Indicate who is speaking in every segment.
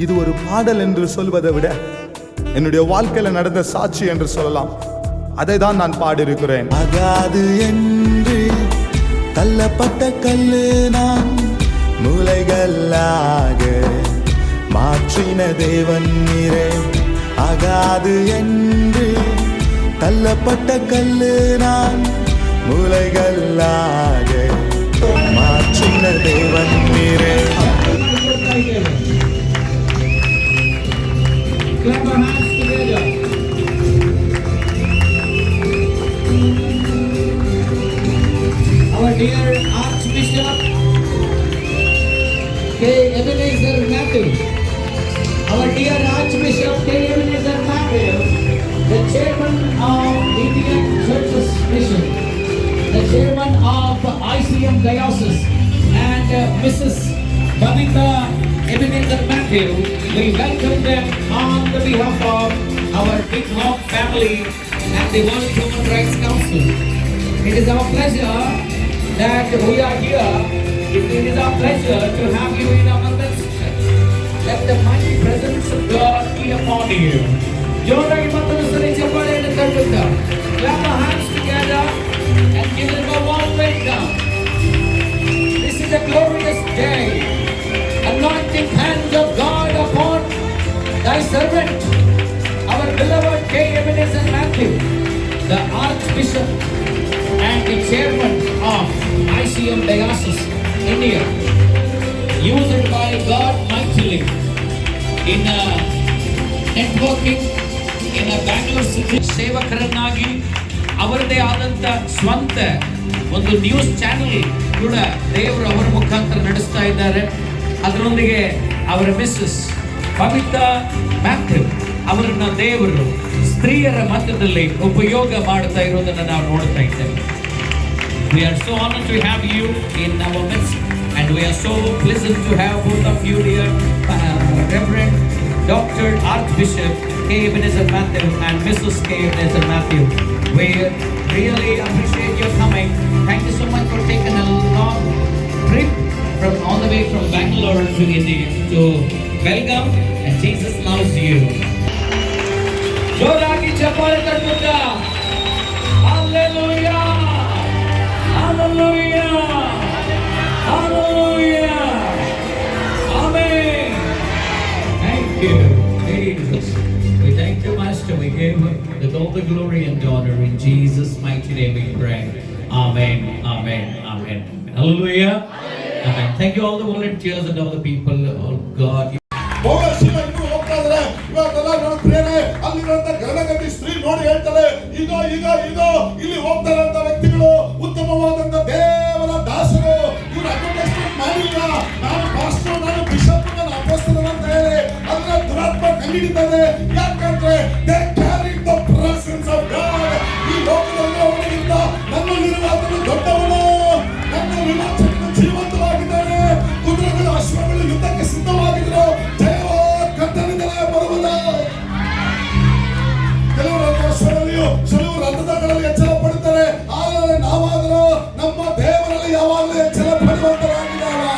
Speaker 1: இது ஒரு பாடல் என்று சொல்வதை விட என்னுடைய வாழ்க்கையில நடந்த சாட்சி என்று சொல்லலாம். அதை தான் நான் பாடியிருக்கிறேன்.
Speaker 2: அகாது என்று தள்ளப்பட்ட கல்லு நான் மூலைகளாக மாற்றின தேவன் நீரே. அகாது என்று தள்ளப்பட்ட கல்லு நான் மூலைகளாக மாற்றின தேவன் நீரே.
Speaker 3: Clap our hands together. Our dear Archbishop K. Ebenezer Matthew. Our dear Archbishop K. Ebenezer Matthew, the chairman of Indian Churches Mission, the chairman of ICM Diocese, and Mrs. Babita Ebenezer Matthew, we welcome them on the behalf of our Big Hawk family and the World Human Rights Council. It is our pleasure that we are here. It is our pleasure to have you in our midst. Let the mighty presence of God be upon you. Jordan Mathalusari Chapale and Kartuka. Clap our hands together and give them a warm welcome. This is a glorious day. Anointing hand of God upon thy servant, our beloved K. Ebenezer Matthew, the Archbishop and the chairman of ICM Diocese, India, used by God mightily in networking in a Bangalore city. ಸೇವಕರನ್ನಾಗಿ ಅವರದೇ ಆದಂತ ಸ್ವಂತ ಒಂದು news channel ಕೂಡ ದೇವರು ಅವರ ಮುಖಾಂತರ ನಡೆಸ್ತಾ ಇದ್ದಾರೆ. ಅದರೊಂದಿಗೆ ಅವರ ಮಿಸ್ಸಸ್ ಬಬಿತಾ ಮ್ಯಾಥ್ಯೂ ಅವರನ್ನ ದೇವರು ಸ್ತ್ರೀಯರ ಮಧ್ಯದಲ್ಲಿ ಉಪಯೋಗ ಮಾಡ್ತಾ ಇರೋದನ್ನ ನಾವು ನೋಡ್ತಾ ಇದ್ದೇವೆ. We are so honored to have you in our midst, and we are so pleasant to have both of you here, Reverend Dr. Archbishop K. Ebenezer Matthew and Mrs. K. Ebenezer Matthew. We really appreciate your coming. Thank you so much for taking a long trip from all the way from Bangalore to India to welcome, and Jesus loves you. Joragi chapale kartuka. Hallelujah. Hallelujah. Hallelujah. Amen. Thank you, Jesus. We thank you, Master. We give all the glory and honor in Jesus' mighty name we pray. Amen. Amen. Amen. Hallelujah. Amen. Thank you all the volunteers and all the people. Oh God.
Speaker 4: ಅಲ್ಲಿರುವಂತ ಗಗನಗತಿ ಸ್ತ್ರೀ ನೋಡಿ ಹೇಳ್ತಾಳೆ, ಈಗ ಈಗ ಈಗ ಇಲ್ಲಿ ಹೋಗ್ತಾರಂತ ವ್ಯಕ್ತಿಗಳು ಉತ್ತಮವಾದಂತ ದೇವರ ದಾಸರು. ಇವ್ರು ಅಡ್ವರ್ಟೈಸ್ಮೆಂಟ್ ಮಾಡಿಲ್ಲ, ನಾನು ಪಾಸ್ಟರ್, ನಾನು ಬಿಷಪ್, ನಾನು ಅಪೊಸ್ತಲ ಅಂತ ಹೇಳಿ ಅದನ್ನ ದುರಾತ್ಮ ಕಂಡಿಡಿದ್ದಾರೆ. ಯಾಕಂದ್ರೆ they carry the presence of God. ಈ ಲೋಕದಲ್ಲಿ ಅವನಿಗಿಂತ ನನ್ನಲ್ಲಿರುವ ಆತನು ದೊಡ್ಡವನು. ನನ್ನ ವಿಮೋಚಕನು ಜೀವಂತವಾಗಿದ್ದಾನೆ. ಕುದುರೆಗಳು ಅಶ್ವಗಳು ಯುದ್ಧಕ್ಕೆ ಸಿದ್ಧವಾಗಿದ್ರು. ಜಯವ ಕರ್ತನಿಂದಲೇ ಬರುವುದು. ಕೆಲವರು ಅಶ್ವಗಳಲ್ಲಿಯೂ ಕೆಲವು ರಥಗಳಲ್ಲಿ ಎಚ್ಚರ ಪಡುತ್ತಾರೆ. ಆದರೆ ನಾವಾದರೂ ನಮ್ಮ ದೇವರಲ್ಲಿ ಯಾವಾಗಲೂ ಎಚ್ಚರ ಪಡುವಂತರಾಗಿದ್ದಾವೆ.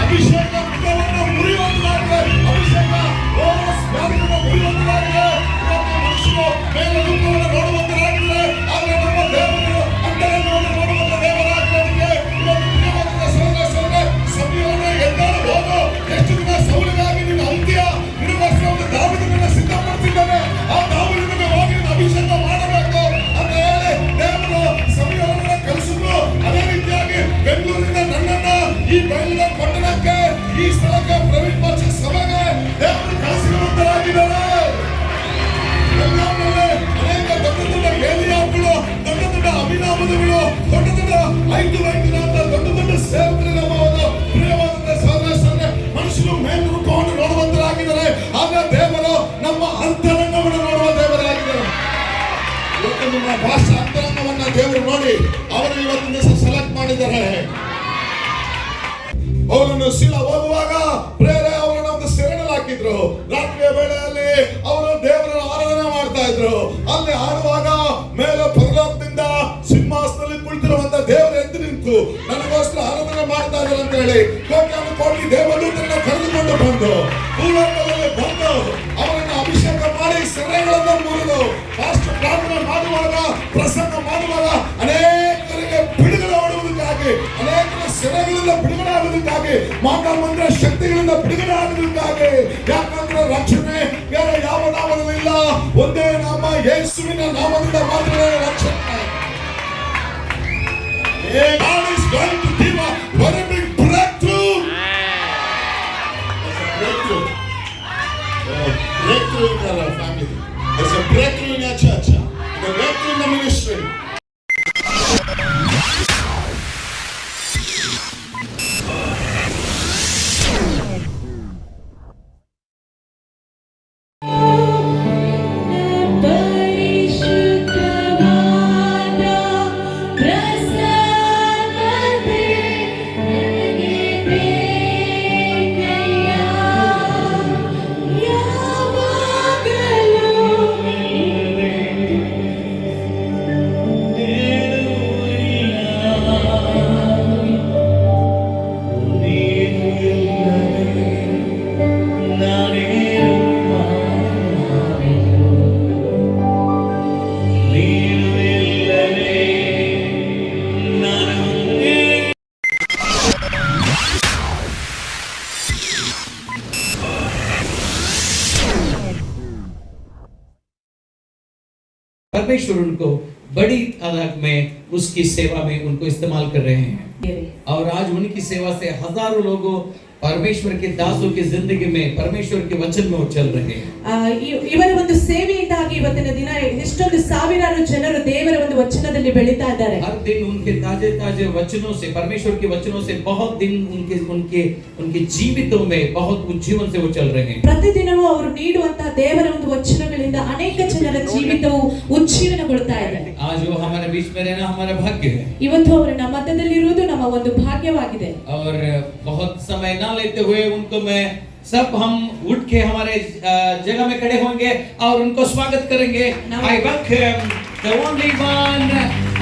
Speaker 4: ಅಭಿಷೇಕ ಮುಖವನ್ನು ಮುರಿಯುವಂತಾಗಿದೆ. ಅಭಿಷೇಕ ಮುರಿಯುವಂತಾಗಿದೆ. ಮನುಷ್ಯರು ಮೇಲೆ ರೂಪವನ್ನು ನೋಡುವಂತರಾಗಿದೆ. ಆದರೆ ನಮ್ಮ ದೇವರು ಅಂತರಂಗವನ್ನು ನೋಡುವಂತ ದೇವರಾಗಿರೋದಕ್ಕೆ ಇವತ್ತು ಪ್ರಿಯವಾದ ಸಹೋದರ ಸಮಯವನ್ನು ಎಲ್ಲರೂ ಹೋಗು. ಎಷ್ಟು ದಿನ ಸೌಲಿಗಾಗಿ ನಿನ್ನ ಅಂತ್ಯ ನಿನಗೋಸ್ಕರ ಒಂದು ದಾವಿದನನ್ನು ಸಿದ್ಧಪಡಿಸಿದ್ದಾನೆ. ಆ ದಾವಿದನಿಗೆ ಹೋಗಿ ನಿನ್ನ ಅಭಿಷೇಕ ಮಾಡಬೇಕು ಅಂತ ಹೇಳಿ ದೇವರು ಸಮಯವನ್ನು ಕಲಿಸಿದ್ರು. ಅದೇ ರೀತಿಯಾಗಿ ಬೆಂಗಳೂರಿನ ನನ್ನನ್ನ ಈ ಬೆಂಗಳೂರು ಪಟ್ಟಣಕ್ಕೆ, ಈ ಸ್ಥಳಕ್ಕೆ, ಪ್ರವೀಣ್ ಪಾಚಿ ಸಭೆಗೆ ದೇವರು ಕಳಿಸಿರುವಂತರಾಗಿದ್ದಾರೆ. ಅನೇಕ ದೊಡ್ಡ ದೊಡ್ಡ ಏಲಿಯಾಗಳು, ದೊಡ್ಡ ದೊಡ್ಡ ಅಭಿನಾಮಗಳು, ದೊಡ್ಡ ದೊಡ್ಡ ಐದು ದೊಡ್ಡ ದೊಡ್ಡ ಸೇವಕರು ನಮ್ಮವರು ಪ್ರಿಯವಾದಂತ ಸಹೋದರ ಮನುಷ್ಯರು ಮೇಲ್ರೂಪವನ್ನು ನೋಡುವಂತರಾಗಿದ್ದಾರೆ. ಆಗ ದೇವರು ನಮ್ಮ ಅಂತರಂಗವನ್ನು ನೋಡುವ ದೇವರಾಗಿದ್ದಾರೆ. ಇವತ್ತು ನಿಮ್ಮ ಭಾಷಾ ಅಂತರಂಗವನ್ನ ದೇವರು ನೋಡಿ ಅವರು ಇವತ್ತಿನ ದಿವಸ ಸೆಲೆಕ್ಟ್ ಮಾಡಿದ್ದಾರೆ. ಅವರನ್ನು ಶೀಲ ಹೋಗುವಾಗ ಪ್ರೇರೆ ಅವರನ್ನು ಒಂದು ಸೆರೆನಲ್ಲಿ ಹಾಕಿದ್ರು. ರಾತ್ರಿ ಮಾತಾ ಮಂತ್ರ ಶಕ್ತಿಗಳಿಂದ ಬಿಡುಗಡೆ ಆಗೋದಕ್ಕಾಗಿ. ಯಾಕಂದ್ರೆ ರಕ್ಷಣೆ ಬೇರೆ ಯಾವ ನಾಮದಲ್ಲಿಲ್ಲ, ಒಂದೇ ನಾಮ, ಯೇಸುವಿನ ನಾಮದಿಂದ ಮಾತ್ರ ರಕ್ಷಣೆ. God is going to give a very big breakthrough. Breakthrough. Breakthrough in our family. There's a breakthrough in your church. The breakthrough in the ministry.
Speaker 3: परमेश्वर उनको बड़ी तादाद में उसकी सेवा में उनको इस्तेमाल कर रहे हैं और आज उनकी सेवा से हजारों लोगों परमेश्वर के दासों की जिंदगी में परमेश्वर के वचन में वो चल रहे हैं.
Speaker 5: ಇವರ ಒಂದು ಸೇವೆಯಿಂದಾಗಿ ಇವತ್ತಿನ ದಿನ ಎಷ್ಟೊಂದು ಸಾವಿರಾರು ಜನರು ದೇವರ ಒಂದು ವಚನದಲ್ಲಿ ಬೆಳೀತಾ ಇದ್ದಾರೆ.
Speaker 3: हर दिन उनके ताजे ताजे वचनों से, परमेश्वर के वचनों से बहुत दिन उनके उनके उनके जीवितों में बहुत उज्जीवन से वो चल रहे हैं.
Speaker 5: ಪ್ರತಿದಿನವೂ ಅವರು ನೀಡುವಂತಹ ದೇವರ ಒಂದು ವಚನಗಳಿಂದ ಅನೇಕ ಜನರ ಜೀವಿತವು ಉಜ್ಜೀವನಗೊಳ್ತಾ ಇದೆ.
Speaker 3: आज वो हमारे बीच में रहना हमारा भाग्य है.
Speaker 5: ಇವತ್ತು ಅವರು ನಮ್ಮ ಮಧ್ಯದಲ್ಲಿರುವುದು ನಮ್ಮ ಒಂದು ಭಾಗ್ಯವಾಗಿದೆ.
Speaker 3: और बहुत समय ना लेते हुए उनको मैं सब हम उठ के हमारे जगह में खड़े होंगे और उनको स्वागत करेंगे. I welcome the only one,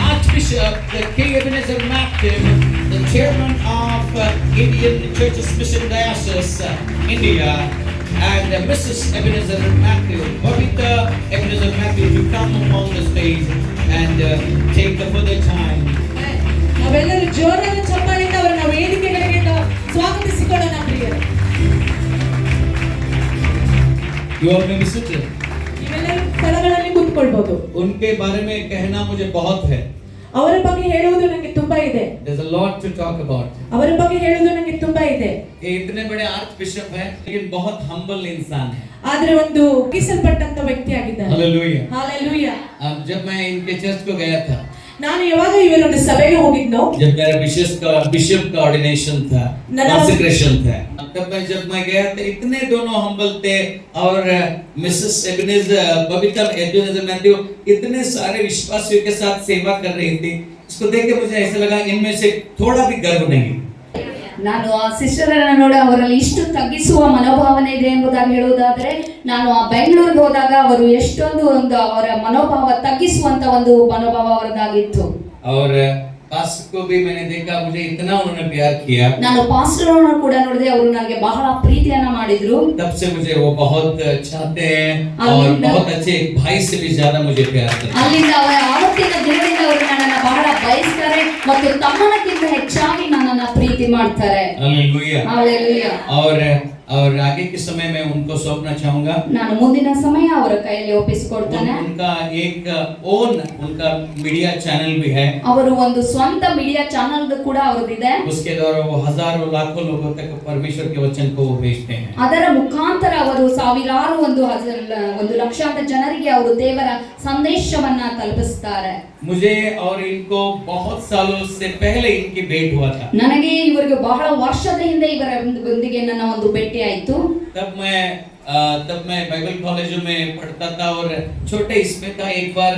Speaker 3: Archbishop King Ebenezer Matthew, the chairman of Indian Churches Mission Diocese, India, and Mrs. Ebenezer Matthew, Babita Ebenezer Matthew, to come upon the stage and take the further time.
Speaker 5: ನಾವೆಲ್ಲರೂ ಜೋರಾದ ಚಪ್ಪಾಳೆಯಿಂದ ಅವರನ್ನ ವೇದಿಕೆಗಳಿಗೆ ಸ್ವಾಗತಿಸಿಕೊಳ್ಳೋಣ ಪ್ರಿಯರೇ.
Speaker 3: You all may be seated.
Speaker 5: ನೀವೆಲ್ಲರೂ ಸ್ಥಳಗಳಲ್ಲಿ ಕೂತ್ಕೊಳ್ಬಹುದು.
Speaker 3: उनके बारे में कहना मुझे बहुत है.
Speaker 5: ಅವರ ಬಗ್ಗೆ ಹೇಳುವುದು ನನಗೆ ತುಂಬಾ ಇದೆ.
Speaker 3: There's a lot to talk about.
Speaker 5: ಅವರ ಬಗ್ಗೆ ಹೇಳುವುದು ನನಗೆ ತುಂಬಾ ಇದೆ.
Speaker 3: ये इतने बड़े आर्च बिशप हैं लेकिन बहुत हम्बल इंसान है.
Speaker 5: ಆದ್ರೆ ಒಂದು ಕಿಸಲ್ಪಟ್ಟಂತ ವ್ಯಕ್ತಿ ಆಗಿದ್ದಾರೆ.
Speaker 3: हालेलुया.
Speaker 5: ಹಾಲೆಲೂಯಾ.
Speaker 3: जब मैं इनके चर्च को गया था,
Speaker 5: ನಾನು ಯಾವಾಗ ಇವರ ಒಂದು ಸಭೆಗೆ ಹೋಗಿದ್ನೋ,
Speaker 3: जब मेरा बिशप का ऑर्डिनेशन था, कांसेक्रेशन था, तब जब मैं गया तो इतने दोनों हम्बल थे और Mrs Ebenezer Babita Ebenezer Matthew इतने सारे विश्वासियों के साथ सेवा कर रही थी. इसको देख के मुझे ऐसा लगा इनमें से थोड़ा भी गर्व नहीं.
Speaker 6: ನಾನು ಆ ಸಿಸ್ಟರನ್ನ ನೋಡಿ ಅವರಲ್ಲಿ ಇಷ್ಟು ತಗ್ಗಿಸುವ ಮನೋಭಾವನೆ ಇದೆ ಎಂಬುದಾಗಿ ಹೇಳುವುದಾದರೆ, ನಾನು ಆ ಬೆಂಗಳೂರಿಗೆ ಹೋದಾಗ ಅವರು ಎಷ್ಟೊಂದು ಒಂದು ಅವರ ಮನೋಭಾವ ತಗ್ಗಿಸುವಂತ ಒಂದು ಮನೋಭಾವ ಅವರದಾಗಿತ್ತು.
Speaker 3: और पास्टर को भी मैंने देखा, मुझे इतना उन्होंने प्यार किया.
Speaker 6: ನಾನು ಪಾಸ್ಟರ್ ಅವರನ್ನು ಕೂಡ ನೋಡಿದೆ, ಅವರು ನನಗೆ ಬಹಳ ಪ್ರೀತಿಯನ್ನ ಮಾಡಿದ್ರು.
Speaker 3: तब से मुझे वो बहुत चाहते हैं और बहुत अच्छे एक भाई से भी ज्यादा मुझे प्यार करते हैं.
Speaker 6: ಅಲ್ಲಿಂದ ಅವರ ಆವತ್ತಿನ ದಿನದಿಂದ ಅವರು ನನ್ನನ್ನು ಬಹಳ ಬಯಸ್ತಾರೆ ಮತ್ತು ತಮ್ಮನಕ್ಕಿಂತ ಹೆಚ್ಚಾಗಿ ನನ್ನನ್ನು ಪ್ರೀತಿ ಮಾಡ್ತಾರೆ.
Speaker 3: हालेलुया.
Speaker 6: ಹಾಲೆಲೂಯಾ.
Speaker 3: और आगे के समय में उनको सौंपना चाहूंगा.
Speaker 6: ನಾನು ಮುಂದಿನ ಸಮಯ ಅವರ ಕೈಯಲ್ಲಿ ಒಪ್ಪಿಸಿಕೊಡ್ತೇನೆ.
Speaker 3: उनका एक ओन उनका मीडिया चैनल भी है.
Speaker 6: ಅವರು ಒಂದು ಸ್ವಂತ ಮೀಡಿಯಾ ಚಾನೆಲ್ ಕೂಡ ಅವರದಿದೆ.
Speaker 3: उसके द्वारा वो हजारों लाखों लोगों तक परमेश्वर के वचन को वो भेजते हैं.
Speaker 6: ಅದರ ಮುಖಾಂತರ ಅವರು ಸಾವಿರಾರು ಒಂದು ಲಕ್ಷಾಂತರ ಜನರಿಗೆ ಅವರು ದೇವರ ಸಂದೇಶವನ್ನ ತಲುಪಿಸುತ್ತಾರೆ.
Speaker 3: मुझे और इनको बहुत सालों से पहले इनकी भेंट हुआ था.
Speaker 6: ನನಗೆ ಇವರಿಗೆ ಬಹಳ ವರ್ಷದ ಹಿಂದೆ ಇವರೊಂದಿಗೆ ನನ್ನ ಒಂದು ಭೇಟಿ ಆಯಿತು.
Speaker 3: तब मैं बाइबल कॉलेज में पढ़ता था और छोटे इसमें था. एक बार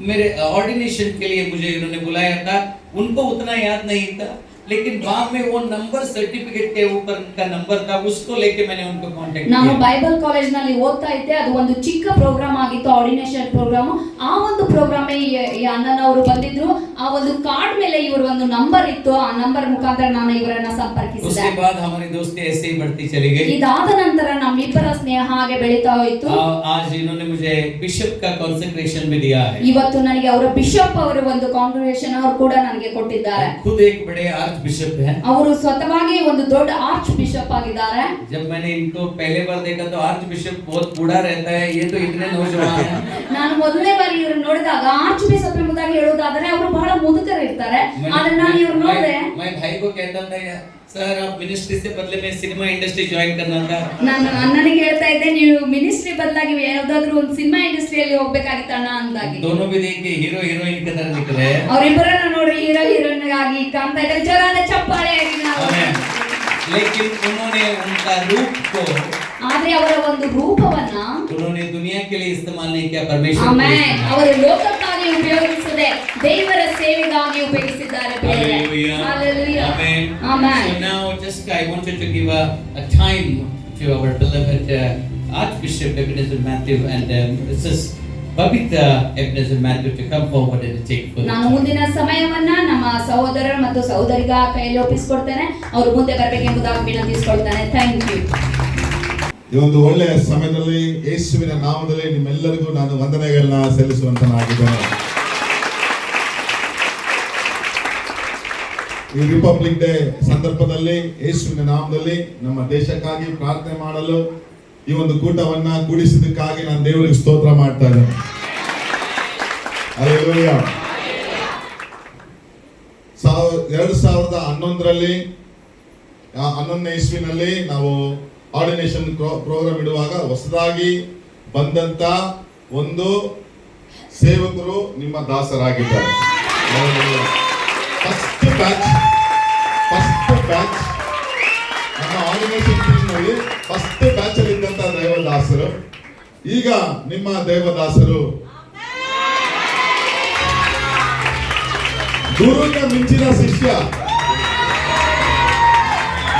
Speaker 3: मेरे ऑर्डिनेशन के लिए मुझे इन्होंने बुलाया था. उनको उतना याद नहीं था, लेकिन बाद में वो नंबर सर्टिफिकेट के ऊपर उनका नंबर था, उसको लेके मैंने उनको कांटेक्ट
Speaker 6: ನಾನು
Speaker 3: किया.
Speaker 6: ಬೈಬಲ್ ಕಾಲೇಜ್ ನಲ್ಲಿ ಓದ್ತಾ ಇದ್ದೆ. ಅದು ಒಂದು ಚಿಕ್ಕ ಪ್ರೋಗ್ರಾಮ್ ಆಗಿತ್ತು, ಆರ್ಡಿನೇಷನ್ ಪ್ರೋಗ್ರಾಮ್. ಆ ಒಂದು ಪ್ರೋಗ್ರಾಮ್ ಈ ಅಣ್ಣನವರು ಬಂದಿದ್ರು. ಆ ಒಂದು ಕಾರ್ಡ್ ಮೇಲೆ ಇವರ ಒಂದು ನಂಬರ್ ಇತ್ತು. ಆ ನಂಬರ್ ಮುಖಾಂತರ ನಾನು ಇವರನ್ನ ಸಂಪರ್ಕಿಸಿದೆ.
Speaker 3: उसके बाद हमारी दोस्ती ऐसे ही बढ़ती चली गई.
Speaker 6: ಇದಾದ ನಂತರ ನಮ್ಮಿಬ್ಬರ ಸ್ನೇಹ ಹಾಗೆ ಬೆಳೀತಾ ಹೋಯಿತು.
Speaker 3: आज इन्होंने मुझे बिशप का कांसेक्रेशन भी दिया है.
Speaker 6: ಇವತ್ತು ನನಗೆ ಅವರ ಬಿಷಪ್ ಅವರ ಒಂದು ಕಾಂಗ್ರಿಗೇಷನ್ ಅವರು ಕೂಡ ನನಗೆ ಕೊಟ್ಟಿದ್ದಾರೆ.
Speaker 3: खुद एक बड़े आर्च
Speaker 7: आर्च बिशप है।
Speaker 6: ಅವರು ಸ್ವತಃವಾಗಿ ಒಂದು ದೊಡ್ಡ ಆರ್ಚ್ ಬಿಷಪ್ ಆಗಿದ್ದಾರೆ.
Speaker 7: जब मैंने इनको पहले बार देखा तो आर्च बिशप बहुत बूढ़ा रहता है, ये तो इतने नौजवान हैं।
Speaker 6: ನಾನು ಮೊದಲನೇ ಬಾರಿ ಇವ್ರನ್ನ ನೋಡಿದಾಗ ಆರ್ಚ್ ಬಿಷಪ್ ಎಂಬುದಾಗಿ ಹೇಳುವುದಾದರೆ ಅವರು ಬಹಳ ಮುದುಕರಿರ್ತಾರೆ. ಆದ್ರೆ ನಾನು ಇವ್ರು ನೋಡಿದೆ,
Speaker 7: मैं भाई को कहता था सर आप मिनिस्ट्री से बदले में सिनेमा इंडस्ट्री ज्वाइन करना था।
Speaker 6: ನಾನು ಅಣ್ಣನಿಗೆ ಹೇಳ್ತಾ ಇದ್ದೆ, ನೀವು ಮಿನಿಸ್ಟ್ರಿ ಬದಲಾಗಿ ಯಾವ್ದಾದ್ರು ಒಂದು ಸಿನಿಮಾ ಇಂಡಸ್ಟ್ರಿಯಲ್ಲಿ ಹೋಗ್ಬೇಕಾಗಿತ್ತಣ್ಣ ಅಂದಾಗಿ.
Speaker 7: दोनों भी देखिए हीरो हीरोइन की तरह दिख रहे हैं।
Speaker 6: ಅವರಿಬ್ಬರನ್ನ ನೋಡಿ ಹೀರೋ ಹೀರೋಯಿನ್ ಆಗಿ ಕಾಣ್ತಾ ಇದ್ದಾರೆ. ಜೋರಾದ ಚಪ್ಪಾಳೆ ಆಗಿ ನಾವು.
Speaker 7: लेकिन उन्होंने उनका रूप को,
Speaker 6: ಆದ್ರೆ ಅವರ ಒಂದು ರೂಪವನ್ನ
Speaker 7: उन्होंने दुनिया के लिए इस्तेमाल नहीं किया, परमेश्वर के लिए
Speaker 6: ಆಮೆನ್,
Speaker 7: इस्तेमाल
Speaker 6: ಅವರು ಲೋಕಕ್ಕಾಗಿ ಉಪಯೋಗಿಸದೆ ದೇವರ ಸೇವೆಗಾಗಿ ಉಪಯೋಗಿಸಿದ್ದಾರೆ.
Speaker 7: Hallelujah.
Speaker 6: Hallelujah.
Speaker 7: Amen.
Speaker 6: Amen.
Speaker 7: So now just I wanted to give a time to our beloved Archbishop Ebenezer Matthew and Mrs. Babita Ebenezer Matthew to come forward and take full.
Speaker 6: ನಾನು ಮುಂದಿನ ಸಮಯವನ್ನ ನಮ್ಮ ಸಹೋದರರು ಮತ್ತು ಸಹೋದರಿಗ ಕೈಯಲ್ಲಿ ಒಪ್ಪಿಸಿಕೊಡ್ತೇನೆ. ಅವರು ಮುಂದೆ ಬರಬೇಕೆಂಬುದಾಗಿ ವಿನಂತಿಸಿಕೊಳ್ತಾನೆ. Thank you.
Speaker 4: ಈ ಒಂದು ಒಳ್ಳೆಯ ಸಮಯದಲ್ಲಿ ಯೇಸುವಿನ ನಾಮದಲ್ಲಿ ನಿಮ್ಮೆಲ್ಲರಿಗೂ ನಾನು ವಂದನೆಗಳನ್ನ ಸಲ್ಲಿಸುವಂತನಾಗಿದ್ದೇನೆ. ಈ ರಿಪಬ್ಲಿಕ್ ಡೇ ಸಂದರ್ಭದಲ್ಲಿ ಯೇಸುವಿನ ನಾಮದಲ್ಲಿ ನಮ್ಮ ದೇಶಕ್ಕಾಗಿ ಪ್ರಾರ್ಥನೆ ಮಾಡಲು ಈ ಒಂದು ಕೂಟವನ್ನ ಕೂಡಿಸಿದ್ದಕ್ಕಾಗಿ ನಾನು ದೇವರಿಗೆ ಸ್ತೋತ್ರ ಮಾಡ್ತಾ ಇದ್ದೇನೆ. ಹಲ್ಲೆಲೂಯಾ. 2011ರಲ್ಲಿ 11ನೇ ಇಸ್ವಿನಲ್ಲಿ ನಾವು ಆರ್ಡಿನೇಷನ್ ಪ್ರೋಗ್ರಾಮ್ ಇಡುವಾಗ ಹೊಸದಾಗಿ ಬಂದಂತ ಒಂದು ಸೇವಕರು ನಿಮ್ಮ ದಾಸರಾಗಿದ್ದಾರೆ. ಫಸ್ಟ್ ಬ್ಯಾಚ್ ನಮ್ಮ ಆರ್ಡಿನೇಷನ್ ಟೀಮ್ನಲ್ಲಿ ಫಸ್ಟ್ ಬ್ಯಾಚ್ ಅಲ್ಲಿ ಇದ್ದಂತ ದೇವದಾಸರು ಈಗ ನಿಮ್ಮ ದೇವದಾಸರು ಗುರುವಿನ ಮಿಂಚಿನ ಶಿಷ್ಯ.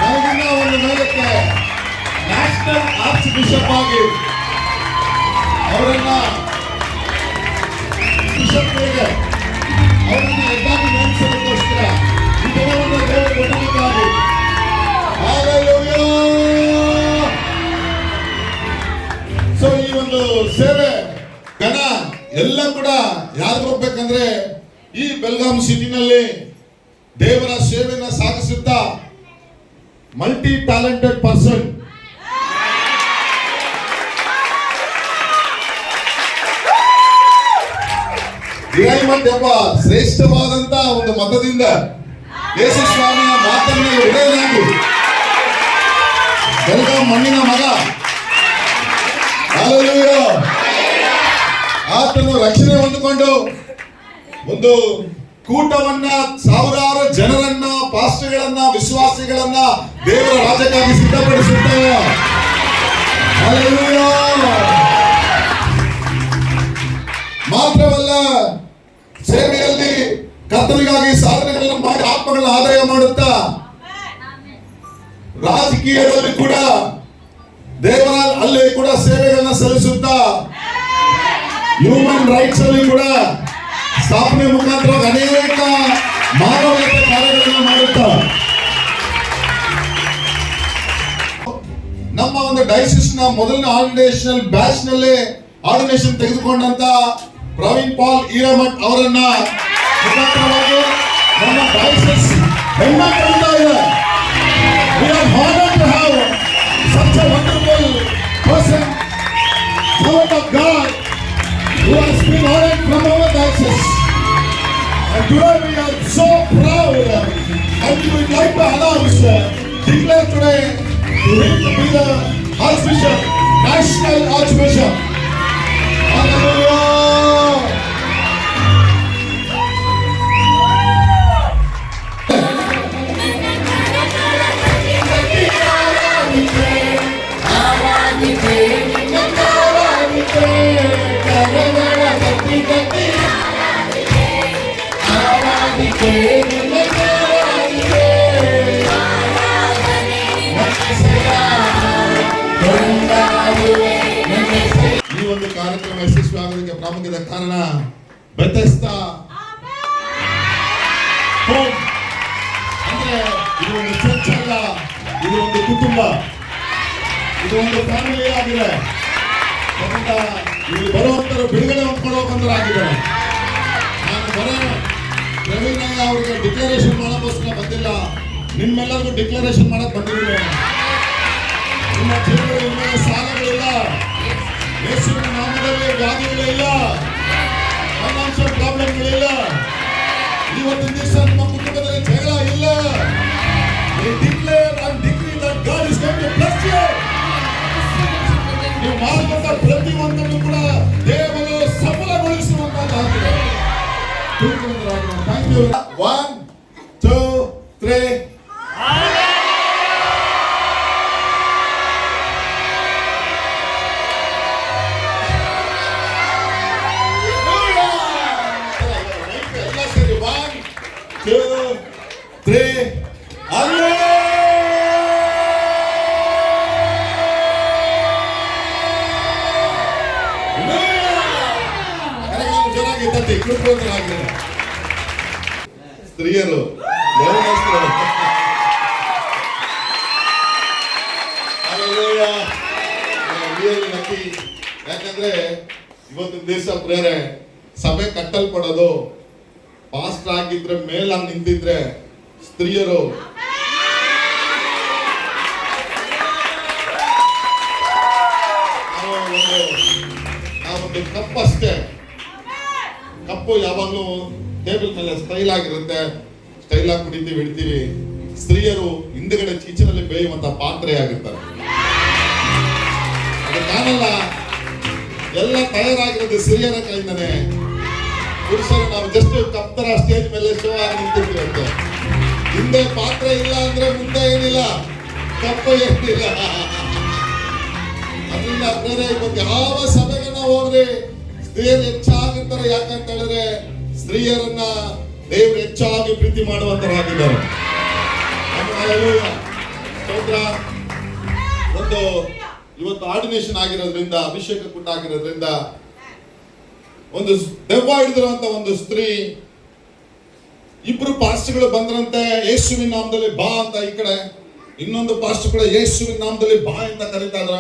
Speaker 4: ನನಗಿನ್ನ ಒಂದು ಮೇಲಕ್ಕೆ ನ್ಯಾಷನಲ್ ಆರ್ಚ್ ಬಿಷಪ್ ಆಗಿ ಅವರನ್ನ ಬಿಷಪ್ಗೆ ಅವರನ್ನ ಎದ್ದಾಗಿ ನೇಮಿಸೋದಕ್ಕೋಸ್ಕರ ಈ ದಿನವನ್ನು ದೇವರು ಕೊಟ್ಟಿದ್ದಾಗಿ. ಸೊ ಈ ಒಂದು ಸೇವೆ ಗಣ ಎಲ್ಲ ಕೂಡ ಯಾರು ಹೋಗ್ಬೇಕಂದ್ರೆ ಈ ಬೆಳಗಾಂ ಸಿಟಿನಲ್ಲಿ ದೇವರ ಸೇವೆಯನ್ನು ಸಾಗಿಸುತ್ತಾ ಮಲ್ಟಿ ಟ್ಯಾಲೆಂಟೆಡ್ ಪರ್ಸನ್, ಡಿರೈಮಂಟ್ ಎಂಬ ಶ್ರೇಷ್ಠವಾದಂತ ಒಂದು ಮತದಿಂದ ಯೇಸು ಸ್ವಾಮಿಯ ಮಾತನ್ನು ಒಡೆಯನಾಗಿ ಬೆಳಗಾಂ ಮಣ್ಣಿನ ಮಗ, ಹಲ್ಲೆಲೂಯಾ, ಆತನು ರಕ್ಷಣೆ ಹೊಂದಿಕೊಂಡು ಒಂದು ಕೂಟವನ್ನ, ಸಾವಿರಾರು ಜನರನ್ನ, ಪಾಸ್ಟರ್ಗಳನ್ನ, ವಿಶ್ವಾಸಿಗಳನ್ನ ದೇವರ ರಾಜ್ಯಕ್ಕಾಗಿ ಸಿದ್ಧಪಡಿಸುತ್ತೇವೆ. ಹಲ್ಲೆಲೂಯಾ. ಮಾತ್ರವಲ್ಲ, ಸೇವೆಯಲ್ಲಿ ಕರ್ತನಿಗಾಗಿ ಸಾಧನೆಗಳನ್ನು ಮಾಡಿ ಆತ್ಮಗಳನ್ನ ಆದಾಯ ಮಾಡುತ್ತಾ ರಾಜಕೀಯದಲ್ಲಿ ಕೂಡ ದೇವರ ಅಲ್ಲಿ ಕೂಡ ಸೇವೆಗಳನ್ನ ಸಲ್ಲಿಸುತ್ತಾ ಹ್ಯೂಮನ್ ರೈಟ್ಸ್ ಅಲ್ಲಿ ಕೂಡ ಸ್ಥಾಪನೆ ಮುಖಾಂತರ ಅನೇಕ ಮಾನವೀಯತೆ ಕಾರ್ಯಗಳನ್ನು ಮಾಡುತ್ತಾ ನಮ್ಮ ಒಂದು ಡೈಸಿಸ್ ನ ಮೊದಲನೇ ಆರ್ಡಿನೇಷನಲ್ ಬ್ಯಾಚ್ ನಲ್ಲಿ ಆರ್ಡಿನೇಷನ್ ತೆಗೆದುಕೊಂಡಂತ ಪ್ರವೀಣ್ ಪಾಲ್ ಈರಮಠ್ ಅವರನ್ನ ಮುಖಾಂತರವಾಗಿ ನಮ್ಮ ಡೈಸಿಸ್ ಹೆಮ್ಮೆ ಇದೆ. We are honored to have such a wonderful person, servant of God, who has been honored from our diocese. And today we are so proud, and we would like to announce, declare today to him to be the Archbishop, National Archbishop. Hallelujah! ಈ ಒಂದು ಕಾರ್ಯಕ್ರಮ ಯಶಸ್ವಿ ಆಗೋದಕ್ಕೆ ಪ್ರಾಮುಖ್ಯದ ಕಾರಣ Bethesda home. ಅಂದ್ರೆ ಇದು ಒಂದು church ಅಲ್ಲ, ಇದು ಒಂದು ಕುಟುಂಬ, ಇದು ಒಂದು ಫ್ಯಾಮಿಲಿ ಆಗಿದೆ. ಅದರಿಂದ ಇಲ್ಲಿ ಬರುವಂತರು ಬಿಡುಗಡೆ ಹೊಂದ್ಕೊಳ್ಳೋ ಬಂದರಾಗಿದ್ದಾರೆ. ನಾನು ಪ್ರವೀಣಯ್ಯ ಅವರಿಗೆ ಡಿಕ್ಲರೇಷನ್ ಮಾಡೋಕ್ಕೋಸ್ಕರ ಬಂದಿಲ್ಲ, ನಿಮ್ಮೆಲ್ಲರಿಗೂ ಡಿಕ್ಲರೇಷನ್ ಮಾಡಕ್ ಬಂದಿದ್ದೀನಿ. ನಿಮ್ಮ ಜೀವನದಲ್ಲಿ ಇನ್ನು ಸಾಲಗಳಿಲ್ಲ, ಯೇಸುವಿನ ನಾಮದಲ್ಲಿ ವ್ಯಾಧಿಗಳಿಲ್ಲ, ಫೈನಾನ್ಷಿಯಲ್ ಪ್ರಾಬ್ಲಮ್ಗಳಿಲ್ಲ. ಇವತ್ತಿನ ದಿವಸ ನಿಮ್ಮ ಕುಟುಂಬದಲ್ಲಿ ಜಗಳ ಇಲ್ಲ. We declare and decree that God is going to bless you. ನೀವು ಮಾಡಿಕೊಂಡ ಪ್ರತಿಯೊಂದನ್ನು ಕೂಡ ದೇವರು ಸಫಲಗೊಳಿಸುವಂತದ್ದಾಗಿದೆ. Thank you. 1 2 3 ಎಲ್ಲ ಸರಿ. 1 2 3 ಸ್ತ್ರೀಯರು ಯಾಕಂದ್ರೆ ಇವತ್ತಿನ ದಿವಸ ಪ್ರೇರೆ ಸಭೆ ಕಟ್ಟಲ್ಪಡೋದು ಪಾಸ್ಟರ್ ಆಗಿದ್ರೆ ಮೇಲಾಗಿ ನಿಂತಿದ್ರೆ ಸ್ತ್ರೀಯರು ನಾವೊಂದು ಕಪ್ ಅಷ್ಟೇ. ಕಪ್ಪು ಯಾವಾಗಲೂ ಟೇಬಲ್ ಮೇಲೆ ಸ್ಟೈಲ್ ಆಗಿರುತ್ತೆ, ಸ್ಟೈಲ್ ಆಗಿ ಕುಡಿತೀವಿ ಇಡ್ತೀವಿ. ಸ್ತ್ರೀಯರು ಹಿಂದುಗಡೆ ಚೀಚಿನಲ್ಲಿ ಬೇಯುವಂತ ಪಾತ್ರೆ ಆಗಿರ್ತಾರೆ. ಅದು ಕಾಣಲ್ಲ, ಎಲ್ಲ ತಯಾರಾಗಿರೋದು ಸ್ತ್ರೀಯರ ಕೈಯಿಂದನೇ. ಪುರುಷರು ನಾವು ಜಸ್ಟ್ ಕಪ್ ತರ ಸ್ಟೇಜ್ ಮೇಲೆ ಶೋ ಆಗಿ ನಿಂತಿರ್ತೀವಂತೆ. ಹಿಂದೆ ಪಾತ್ರೆ ಇಲ್ಲ ಅಂದ್ರೆ ಮುಂದೆ ಏನಿಲ್ಲ, ಕಪ್ಪು ಏನಿಲ್ಲ. ಅದರಿಂದ ಬೇರೆ ಇವತ್ತು ಯಾವ ಸಭೆಗೆ ನಾವು ಹೋಗ್ರಿ ಸ್ತ್ರೀಯರು ಹೆಚ್ಚಾಗಿರ್ತಾರೆ. ಯಾಕಂತ ಹೇಳಿದ್ರೆ ಸ್ತ್ರೀಯರನ್ನ ದೇವರು ಹೆಚ್ಚಾಗಿ ಪ್ರೀತಿ ಮಾಡುವಂತರಾಗಿದ್ದಾರೆ. ಸ್ತೋತ್ರ. ಒಂದು ಇವತ್ತು ಆರ್ಡಿನೇಷನ್ ಆಗಿರೋದ್ರಿಂದ, ಅಭಿಷೇಕ ಕೂಟ ಆಗಿರೋದ್ರಿಂದ, ಒಂದು ದೆವ್ವ ಹಿಡಿದಿರುವಂತ ಒಂದು ಸ್ತ್ರೀ, ಇಬ್ರು ಪಾಸ್ಟ್ಗಳು ಬಂದ್ರಂತೆ, ಯೇಸುವಿನ ನಾಮದಲ್ಲಿ ಬಾ ಅಂತ ಈ ಕಡೆ, ಇನ್ನೊಂದು ಪಾಸ್ಟ್ ಕೂಡ ಯೇಸುವಿನ ನಾಮದಲ್ಲಿ ಬಾ ಅಂತ ಕರೀತಾ ಇದ್ರ.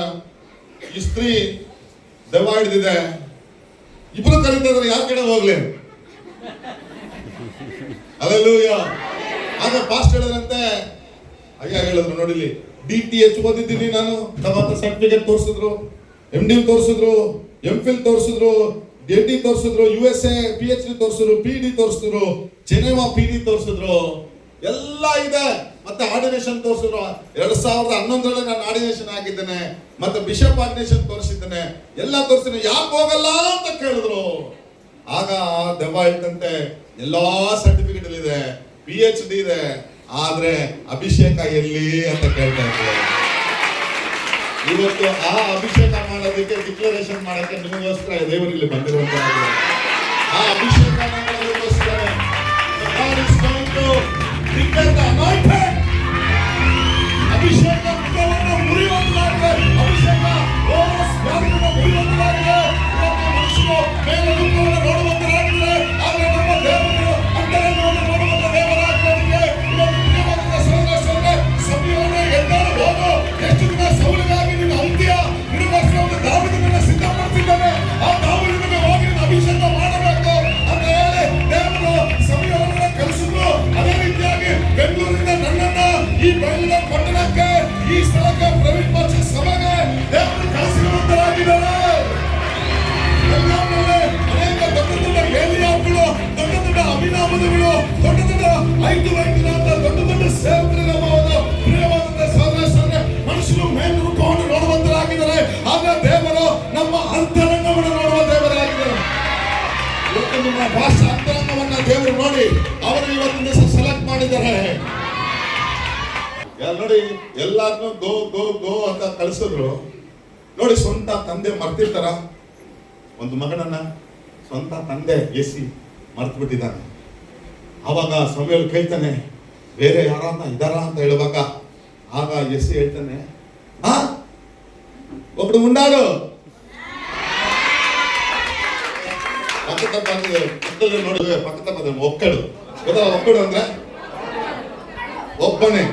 Speaker 4: ಈ ಸ್ತ್ರೀ ದೆವ್ವ ಹಿಡಿದಿದೆ, ಇಬ್ರು ಕರೀತಾ ಇದ್ರೆ ಯಾರ ಕಡೆ ಹೋಗ್ಲಿ? ಹಲ್ಲೆಲೂಯಾ. ಆಗ ಪಾಸ್ಟ್ ಹೇಳಿದ್ರಂತೆ, ಅಯ್ಯ ಹೇಳಿದ್ರು ನೋಡಿಲಿ, DTH ಓದಿದ್ದೀನಿ ನಾನು, ನಮ್ಮ ಸರ್ಟಿಫಿಕೇಟ್ ತೋರಿಸಿದ್ರು, MD ತೋರಿಸಿದ್ರು, MPhil ತೋರಿಸಿದ್ರು, DD ತೋರಿಸಿದ್ರು, USA PhD ತೋರಿಸಿದ್ರು, PD ತೋರಿಸಿದ್ರು, ಜೆನೆವಾ PD ತೋರಿಸಿದ್ರು, ಎಲ್ಲ ಇದೆ. ಮತ್ತೆ ಆರ್ಡಿನೇಷನ್ ತೋರಿಸಿದ್ರು. 2011ರಲ್ಲಿ ನಾನು ಆರ್ಡಿನೇಷನ್ ಆಗಿದ್ದೇನೆ, ಮತ್ತೆ ಬಿಷಪ್ ಆರ್ಡಿನೇಷನ್ ತೋರಿಸಿದ್ದೇನೆ, ಎಲ್ಲ ತೋರಿಸಿದ್ದೇನೆ. ಯಾಕೆ ಹೋಗಲ್ಲ ಅಂತ ಕೇಳಿದ್ರು. ಆಗ ದೆವ್ವ ಹೇಳ್ತಂತೆ, ಎಲ್ಲಾ ಸರ್ಟಿಫಿಕೇಟ್ ಇದೆ, PhD ಇದೆ, ಆದ್ರೆ ಅಭಿಷೇಕ ಎಲ್ಲಿ ಅಂತ ಕೇಳ್ತಾ ಇದ್ದಾರೆ. ಇವತ್ತು ಆ ಅಭಿಷೇಕ ಮಾಡೋದಕ್ಕೆ, ಡಿಕ್ಲರೇಷನ್ ಮಾಡಕ್ಕೆ ನಿಮಗೋಸ್ಕರ ದೇವರು ಇಲ್ಲಿ ಬಂದಿರುವಂತಹ ಆ ಅಭಿಷೇಕ ಮಾಡೋದಕ್ಕೋಸ್ಕರ ಅಭಿಷೇಕ ಮುರಿಯುವಂತಾಗಿದೆ. ಅಭಿಷೇಕ ಮುರಿಯುವಂತಾಗಿದೆ. ಮನುಷ್ಯರು ಮೇಲೆ ನೋಡುವಂತರಾಗಿದೆ. ಆದ್ರೆ ನಮ್ಮ ದೇವರು ಅಂತರಂಗವನ್ನು ನೋಡುವಂತ ದೇವರಾಗಿರೋದಕ್ಕೆ ಇವತ್ತು ಪ್ರಿಯವಾದ ಸಹೋದರ ಸಭೆಯವರೇ ಎಲ್ಲರೂ ಹೋಗು. ಎಷ್ಟು ದಿನ ಸೌಲಿಗಾಗಿ ನಿನ್ನ ಅಂತ್ಯ ನಿನಗೋಸ್ಕರ ಒಂದು ದಾವೀದನನ್ನ ಸಿದ್ಧಪಡಿಸಿದ್ದಾನೆ. ಆ ದಾವೀದನಿಗೆ ಹೋಗಿ ನಿನ್ನ ಅಭಿಷೇಕ ಮಾಡಬೇಕು ಅಂತ ಹೇಳಿ ದೇವರು ಸಭೆಯವರನ್ನ ಕಳಿಸಿದ್ರು. ಅದೇ ರೀತಿಯಾಗಿ ಬೆಂಗಳೂರಿನಿಂದ ನನ್ನನ್ನ ಈ ಬೆಂಗಳೂರು ಪಟ್ಟಣಕ್ಕೆ, ಈ ಸ್ಥಳಕ್ಕೆ, ಪ್ರವೀಣ್ ಪಾಚಿ ಸಭೆಗೆ ದೇವರು ಕಳಿಸಿರುವಂತರಾಗಿದ್ದಾರೆ. ಅನೇಕ ದೊಡ್ಡ ದೊಡ್ಡ ಏಲಿಯಾಗಳು, ದೊಡ್ಡ ದೊಡ್ಡ ಅಭಿನಾಮಗಳು, ದೊಡ್ಡ ದೊಡ್ಡ ಐದು ವೈದ್ಯನಾಥ, ದೊಡ್ಡ ದೊಡ್ಡ ಸೇವಕರಿರಬಹುದು. ಪ್ರಿಯವಾದಂತ ಸಹೋದರ ಮನುಷ್ಯರು ಮೇಲ್ಮುಖವನ್ನು ನೋಡುವಂತರಾಗಿದ್ದಾರೆ. ಆಗ ದೇವರು ನಮ್ಮ ಅಂತರಂಗವನ್ನು ನೋಡುವ ದೇವರಾಗಿದ್ದಾರೆ. ಇವತ್ತು ನಿಮ್ಮ ಭಾಷೆ ಅಂತರಂಗವನ್ನ ದೇವರು ನೋಡಿ ಅವರು ಇವತ್ತಿನ ದಿವಸ ಸೆಲೆಕ್ಟ್ ಮಾಡಿದ್ದಾರೆ. ನೋಡಿ, ಎಲ್ಲಾರನ್ನೂ ಗೋ ಗೋ ಗೋ ಅಂತ ಕಳಿಸಿದ್ರು. ನೋಡಿ, ಸ್ವಂತ ತಂದೆ ಮರ್ತಿರ್ತಾರ? ಒಂದು ಮಗನನ್ನ ಸ್ವಂತ ತಂದೆ ಎಸಿ ಮರ್ತು ಬಿಟ್ಟಿದ್ದಾನೆ. ಅವಾಗ ಸಮಯ ಕೇಳ್ತಾನೆ, ಬೇರೆ ಯಾರನ್ನ ಇದಾರ ಅಂತ ಹೇಳುವಾಗ, ಆಗ ಎಸಿ ಹೇಳ್ತಾನೆ, ಒಬ್ರು ಉಂಡಾಡು ಪಕ್ಕದಲ್ಲಿ ನೋಡಿ, ಪಕ್ಕದ ಒಕ್ಕಡು ಗೊತ್ತಾ? ಒಕ್ಕಡು ಅಂದ್ರೆ ಒಬ್ಬನೇ.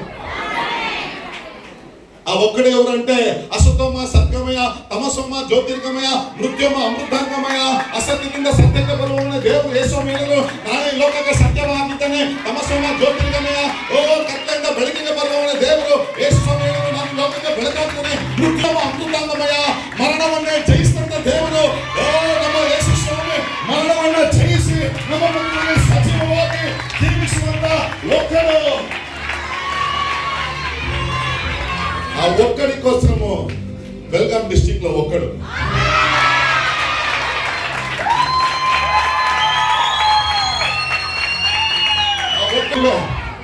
Speaker 4: ఆ ఒక్కడే ఎవరంటే అసతోమ సద్గమయ, తమసోమ జ్యోతిర్గమయ, మృత్యోమ అమృతాంగమయ, ಅಸತ್ಯ ಕಿಂದ ಸತ್ಯಕ್ಕೆ ಬರುವವನೇ ದೇವರು ಯೇಸು ಮೇಲೂ ನಾನೇ ಈ ಲೋಕಕ್ಕೆ ಸತ್ಯವಾಗಿದ್ದಾನೆ. ತಮಸೋಮ ಜ್ಯೋತಿರ್ಗಮಯ, ಓ ಕತ್ತಲೆಯಿಂದ ಬೆಳಕಿಗೆ ಬರುವವನೇ ದೇವರು ಯೇಸು ಮೇಲೂ ನಾನು ಈ ಲೋಕಕ್ಕೆ ಬೆಳಕಾಗ್ತಾನೆ. ಮೃತ್ಯೋಮ ಅಮೃತಾಂಗಮಯ, ಮರಣವನ್ನೇ ಜಯಿಸಿದಂತ ದೇವರು ಓ ನಮ್ಮ ಯೇಸು ಸ್ವಾಮಿ ಮರಣವನ್ನ ಜಯಿಸಿ ನಮ್ಮ ಮಕ್ಕಳಿಗೆ ಸಜೀವವಾಗಿ ಜೀವಿಸುವಂತ ಒಕ್ಕಡು. ఆ ఒక్కడి కోసము బెల్గాం డిస్ట్రిక్ట్ లో ఒక్కడు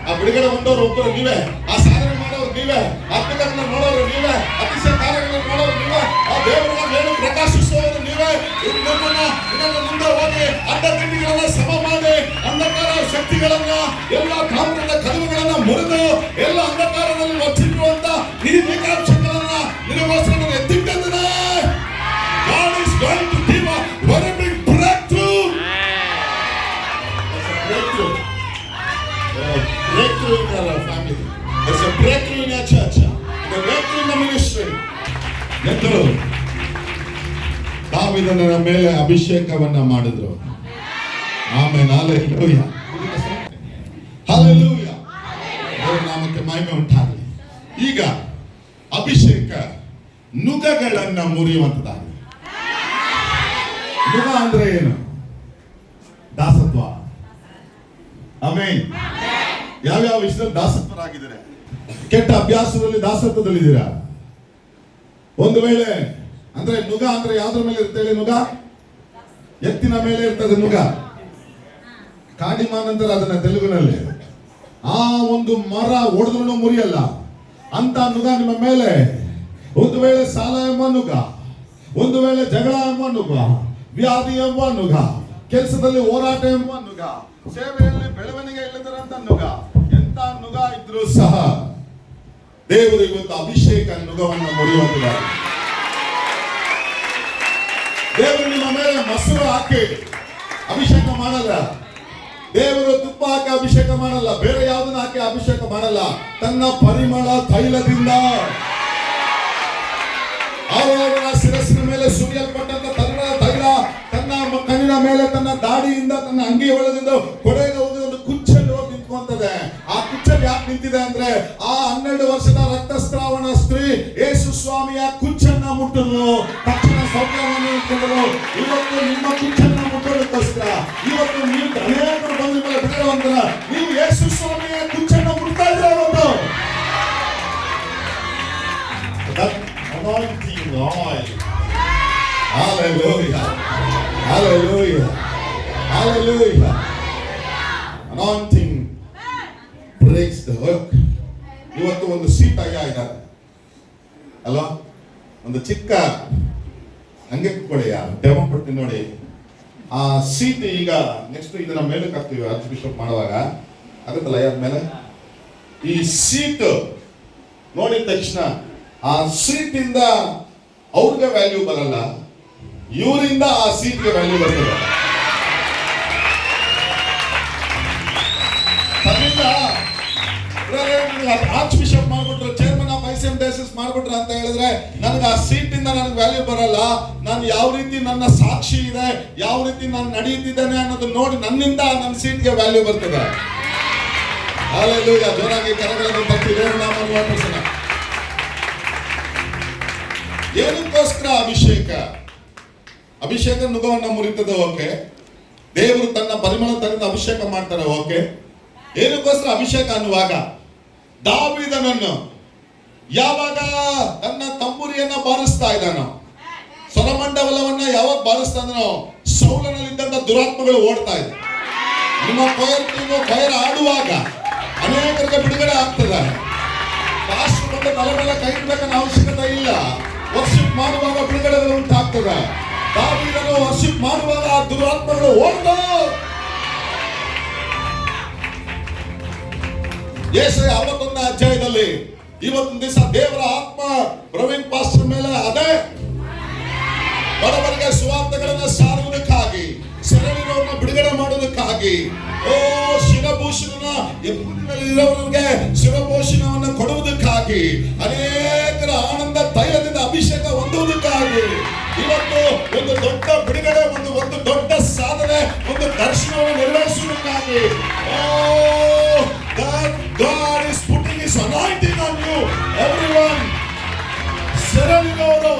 Speaker 4: ಆ ಬಿಡುಗಡೆ ಹೊಂದವರು ಒಬ್ಬರು ನೀವೇ, ಆ ಸಾಧನೆ ಮಾಡೋರು ನೀವೇ, ಅದ್ಭುತಗಳನ್ನ ನೋಡೋರು ನೀವೇ, ಅತಿಶಯ ಕಾರ್ಯಗಳನ್ನ ನೋಡೋರು ನೀವೇ, ಆ ದೇವರನ್ನ ಮೇಲೆ ಪ್ರಕಾಶಿಸುವವರು ನೀವೇ. ಇದನ್ನ ಮುಂದೆ ಹೋಗಿ ಅಡ್ಡದಿಡ್ಡಿಗಳನ್ನ ಸಮ ಮಾಡಿ ಅಂಧಕಾರ ಶಕ್ತಿಗಳನ್ನ ಎಲ್ಲ ಕಾಮರದ ಕದವುಗಳನ್ನ ಮುರಿದು ಎಲ್ಲ ಅಂಧಕಾರದಲ್ಲಿ ಒಚ್ಚಿರುವಂತ ನಿರೀಕ್ಷೆಗಳನ್ನ ನಿನಗೋಸ್ಕರ ನಾನು ಎತ್ತಿಟ್ಟಿದ್ದೇನೆ. God is going to give a very big breakthrough. Breakthrough. Breakthrough in our family. There's a breakthrough in our church. There's a breakthrough in the ministry. ಎಂದರು ದಾವೀದನ ಮೇಲೆ ಅಭಿಷೇಕವನ್ನ ಮಾಡಿದ್ರು. ಆಮೆನ್. ಹಲ್ಲೆಲೂಯಾ. ಹಲ್ಲೆಲೂಯಾ. ದೇವರ ನಾಮಕ್ಕೆ ಮಹಿಮೆ ಉಂಟಾಗಲಿ. ಈಗ ಅಭಿಷೇಕ ನುಗಗಳನ್ನ ಮುರಿಯುವಂತದಾಗಿದೆ. ನುಗ ಅಂದ್ರೆ ಏನು? ದಾಸತ್ವ. ಆಮೆನ್. ಯಾವ್ಯಾವ ವಿಷಯದಲ್ಲಿ ದಾಸತ್ವರಾಗಿದ್ದಾರೆ? ಕೆಟ್ಟ ಅಭ್ಯಾಸದಲ್ಲಿ ದಾಸತ್ವದಲ್ಲಿದ್ದೀರಾ? ಒಂದು ವೇಳೆ ಅಂದ್ರೆ ನುಗ ಅಂದ್ರೆ ಯಾವ್ದ್ರ ಮೇಲೆ ಇರ್ತೇಳಿ? ನುಗ ಎತ್ತಿನ ಮೇಲೆ ಇರ್ತದೆ. ನುಗ ಕಾಡಿಮಾನ್ ಅಂತಾರೆ ಅದನ್ನ ತೆಲುಗಿನಲ್ಲಿ. ಆ ಒಂದು ಮರ ಒಡೆದ್ರೂ ಮುರಿಯಲ್ಲ ಅಂತ ನುಗ ನಿಮ್ಮ ಮೇಲೆ. ಒಂದು ವೇಳೆ ಸಾಲ ಎಂಬ ನುಗ, ಒಂದು ವೇಳೆ ಜಗಳ ಎಂಬ ನುಗ, ವ್ಯಾಧಿ ಎಂಬ ನುಗ, ಕೆಲಸದಲ್ಲಿ ಹೋರಾಟ ಎಂಬ ನುಗ, ಸೇವೆಯಲ್ಲಿ ಬೆಳವಣಿಗೆ ಇಲ್ಲದರಂತ ನುಗ, ಎಂತ ನುಗ ಇದ್ರೂ ಸಹ ದೇವರು ಇವತ್ತು ಅಭಿಷೇಕ ನುಗವನ್ನು ಮುರಿಯುವಂತಿದ್ದಾರೆ. ದೇವರು ನಿಮ್ಮ ಮೇಲೆ ಮೊಸರು ಹಾಕಿ ಅಭಿಷೇಕ ಮಾಡಲ್ಲ. ದೇವರು ತುಪ್ಪ ಹಾಕಿ ಅಭಿಷೇಕ ಮಾಡಲ್ಲ. ಬೇರೆ ಯಾವುದನ್ನ ಹಾಕಿ ಅಭಿಷೇಕ ಮಾಡಲ್ಲ. ತನ್ನ ಪರಿಮಳ ತೈಲದಿಂದ ಅವರವರ ಶಿರಸ್ಸಿನ ಮೇಲೆ ಸುರಿಯಲ್ಪಟ್ಟಂತ ತನ್ನ ತೈಲ ತನ್ನ ಕಣ್ಣಿನ ಮೇಲೆ, ತನ್ನ ದಾಡಿಯಿಂದ, ತನ್ನ ಅಂಗಿ ಒಳದಿಂದ ಕೊಡೆಗೆ ಹೋಗಿ ಒಂದು ಕುಚ್ಚಲ್ಲಿ ಹೋಗಿ ನಿಂತ್ಕೊಂತದೆ. ಆ ಕುಚ್ಚಲ್ಲಿ ಯಾಕೆ ನಿಂತಿದೆ ಅಂದ್ರೆ ಆ 12 ವರ್ಷದ ರಕ್ತಸ್ರಾವಣ ಸ್ತ್ರೀ ಯೇಸು ಸ್ವಾಮಿಯ ಕುಚ್ಚನ್ನ ಮುಟ್ಟಲು ತಕ್ಷಣ ಸೌಖ್ಯವನ್ನು ಇಟ್ಕೊಂಡರು. ಇವತ್ತು ನಿಮ್ಮ ಕುಚ್ಚನ್ನ ಮುಟ್ಟೋದಕ್ಕೋಸ್ಕರ ಇವತ್ತು ನೀವು ಅನೇಕರು ಬಂದ ಮೇಲೆ ಬಿಡುವಂತರ ನೀವು ಯೇಸು ಸ್ವಾಮಿಯ ಕುಚ್ಚನ್ನ ಮುಟ್ತಾ ಇದ್ರೆ ಒಂದು anointing oil. Hallelujah. Hallelujah. Hallelujah. Anointing breaks the yoke. ಇವತ್ತು ಒಂದು ಸೀಟ್ ಆಗ್ಯಾ ಇದ್ದಾರೆ ಅಲ್ವಾ? ಒಂದು ಚಿಕ್ಕ ಹಂಗೆ ಕೊಡೆಯ ಡೆಮೋ ಕೊಡ್ತೀನಿ ನೋಡಿ. ಆ ಸೀಟ್ ಈಗ ನೆಕ್ಸ್ಟ್ ಇದನ್ನ ಮೇಲಕ್ಕೆ ಹಾಕ್ತೀವಿ ಆರ್ಚ್ ಬಿಷಪ್ ಮಾಡುವಾಗ ಆಗುತ್ತಲ್ಲ ಆದ್ಮೇಲೆ ಈ ಸೀಟ್ ನೋಡಿದ ತಕ್ಷಣ ಆ ಸೀಟ್ ಇಂದ ಅವ್ರಿಗೆ ವ್ಯಾಲ್ಯೂ ಬರಲ್ಲ, ಇವರಿಂದ ಆ ಸೀಟ್ಗೆ ವ್ಯಾಲ್ಯೂ ಬರ್ತದೆ. ಆರ್ಚ್ ಬಿಷಪ್ ಮಾಡ್ಬಿಟ್ರು, ಚೇರ್ಮನ್ ಆಫ್ ICM ಡಯಾಸಿಸ್ ಮಾಡ್ಬಿಟ್ರು ಅಂತ ಹೇಳಿದ್ರೆ ನನಗೆ ಆ ಸೀಟ್ ಇಂದ ನನಗೆ ವ್ಯಾಲ್ಯೂ ಬರಲ್ಲ. ನಾನು ಯಾವ ರೀತಿ ನನ್ನ ಸಾಕ್ಷಿ ಇದೆ, ಯಾವ ರೀತಿ ನಾನು ನಡೆಯುತ್ತಿದ್ದೇನೆ ಅನ್ನೋದು ನೋಡಿ ನನ್ನಿಂದ ನನ್ನ ಸೀಟ್ಗೆ ವ್ಯಾಲ್ಯೂ ಬರ್ತದೆ. ಹಲ್ಲೆಲೂಯಾ. ಜೋರಾಗಿ ಕರಗಳನ್ನು ತಟ್ಟಿ ದೇವರ ನಾಮವನ್ನು ವಾಪಸನ. ಏನಕ್ಕೋಸ್ಕರ ಅಭಿಷೇಕ ನುಗವನ್ನ ಮುರಿತದೆ. ಓಕೆ, ದೇವರು ತನ್ನ ಪರಿಮಳ ತರಿಂದ ಅಭಿಷೇಕ ಮಾಡ್ತಾರೆ. ಓಕೆ, ಏನಕ್ಕೋಸ್ಕರ ಅಭಿಷೇಕ ಅನ್ನುವಾಗ ದಾವೀದನನ್ನು ಯಾವಾಗ ತನ್ನ ತಂಬುರಿಯನ್ನ ಬಾರಿಸ್ತಾ ಇದ್ದಾನೋ, ಸ್ವರಮಂಡಲವನ್ನ ಯಾವಾಗ ಬಾರಿಸ್ತಾ ಇದ್ದಾನೋ, ಸೌಲನಲ್ಲಿದ್ದಂತ ದುರಾತ್ಮಗಳು ಓಡ್ತಾ ಇದೆ. ನಿಮ್ಮ ಫೈರ್ ಆಡುವಾಗ ಅನೇಕರಿಗೆ ಬಿಡುಗಡೆ ಆಗ್ತದೆ. ಪಾಸ್ಟರ್ ಬಂದು ತಲೆ ಮೇಲೆ ಕೈ ಇಡಬೇಕನ್ನ ಅವಶ್ಯಕತೆ ಇಲ್ಲ. ವರ್ಷಿಪ್ ಮಾಡುವಾಗ ಬಿಡುಗಡೆಗಳು ಉಂಟಾಗ್ತದೆ. ದಾವೀದನು ವರ್ಷಿಪ್ ಮಾಡುವಾಗ ಆ ದುರಾತ್ಮಗಳು ಓಡ್ತಾ ಯೆಶಾಯ 61ನೇ ಅಧ್ಯಾಯದಲ್ಲಿ ಇವತ್ತಿನ ದಿವಸ ದೇವರ ಆತ್ಮ ಪ್ರವೀಣ್ ಪಾಸ್ಟರ್ ಮೇಲೆ ಅದೇ ಬಡವರಿಗೆ ಸುವಾರ್ತೆಗಳನ್ನು ಸಾರುವುದಕ್ಕಾಗಿ, ಸೆರೆಲಿರುವವರನ್ನ ಬಿಡುಗಡೆ ಮಾಡುವುದಕ್ಕಾಗಿ, ಶಿರಭೂಷಣನ ಯೆಹೂದ್ಯರಲ್ಲಿ ಇರೋರಿಗೆ ಶಿರಭೂಷಣವನ್ನು ಕೊಡುವುದಕ್ಕಾಗಿ, ಅನೇಕರ ಆನಂದ ತೈಲದಿಂದ ಅಭಿಷೇಕ ಹೊಂದುವುದಕ್ಕಾಗಿ, ಇವತ್ತು ಒಂದು ದೊಡ್ಡ ಬಿಡುಗಡೆ, ಒಂದು ದೊಡ್ಡ ಸಾಧನೆ, ಒಂದು ದರ್ಶನವನ್ನು ನೆರವೇರಿಸುವುದಕ್ಕಾಗಿ God is putting his anointing on you. Everyone, ಸೆರೆಲಿನವರು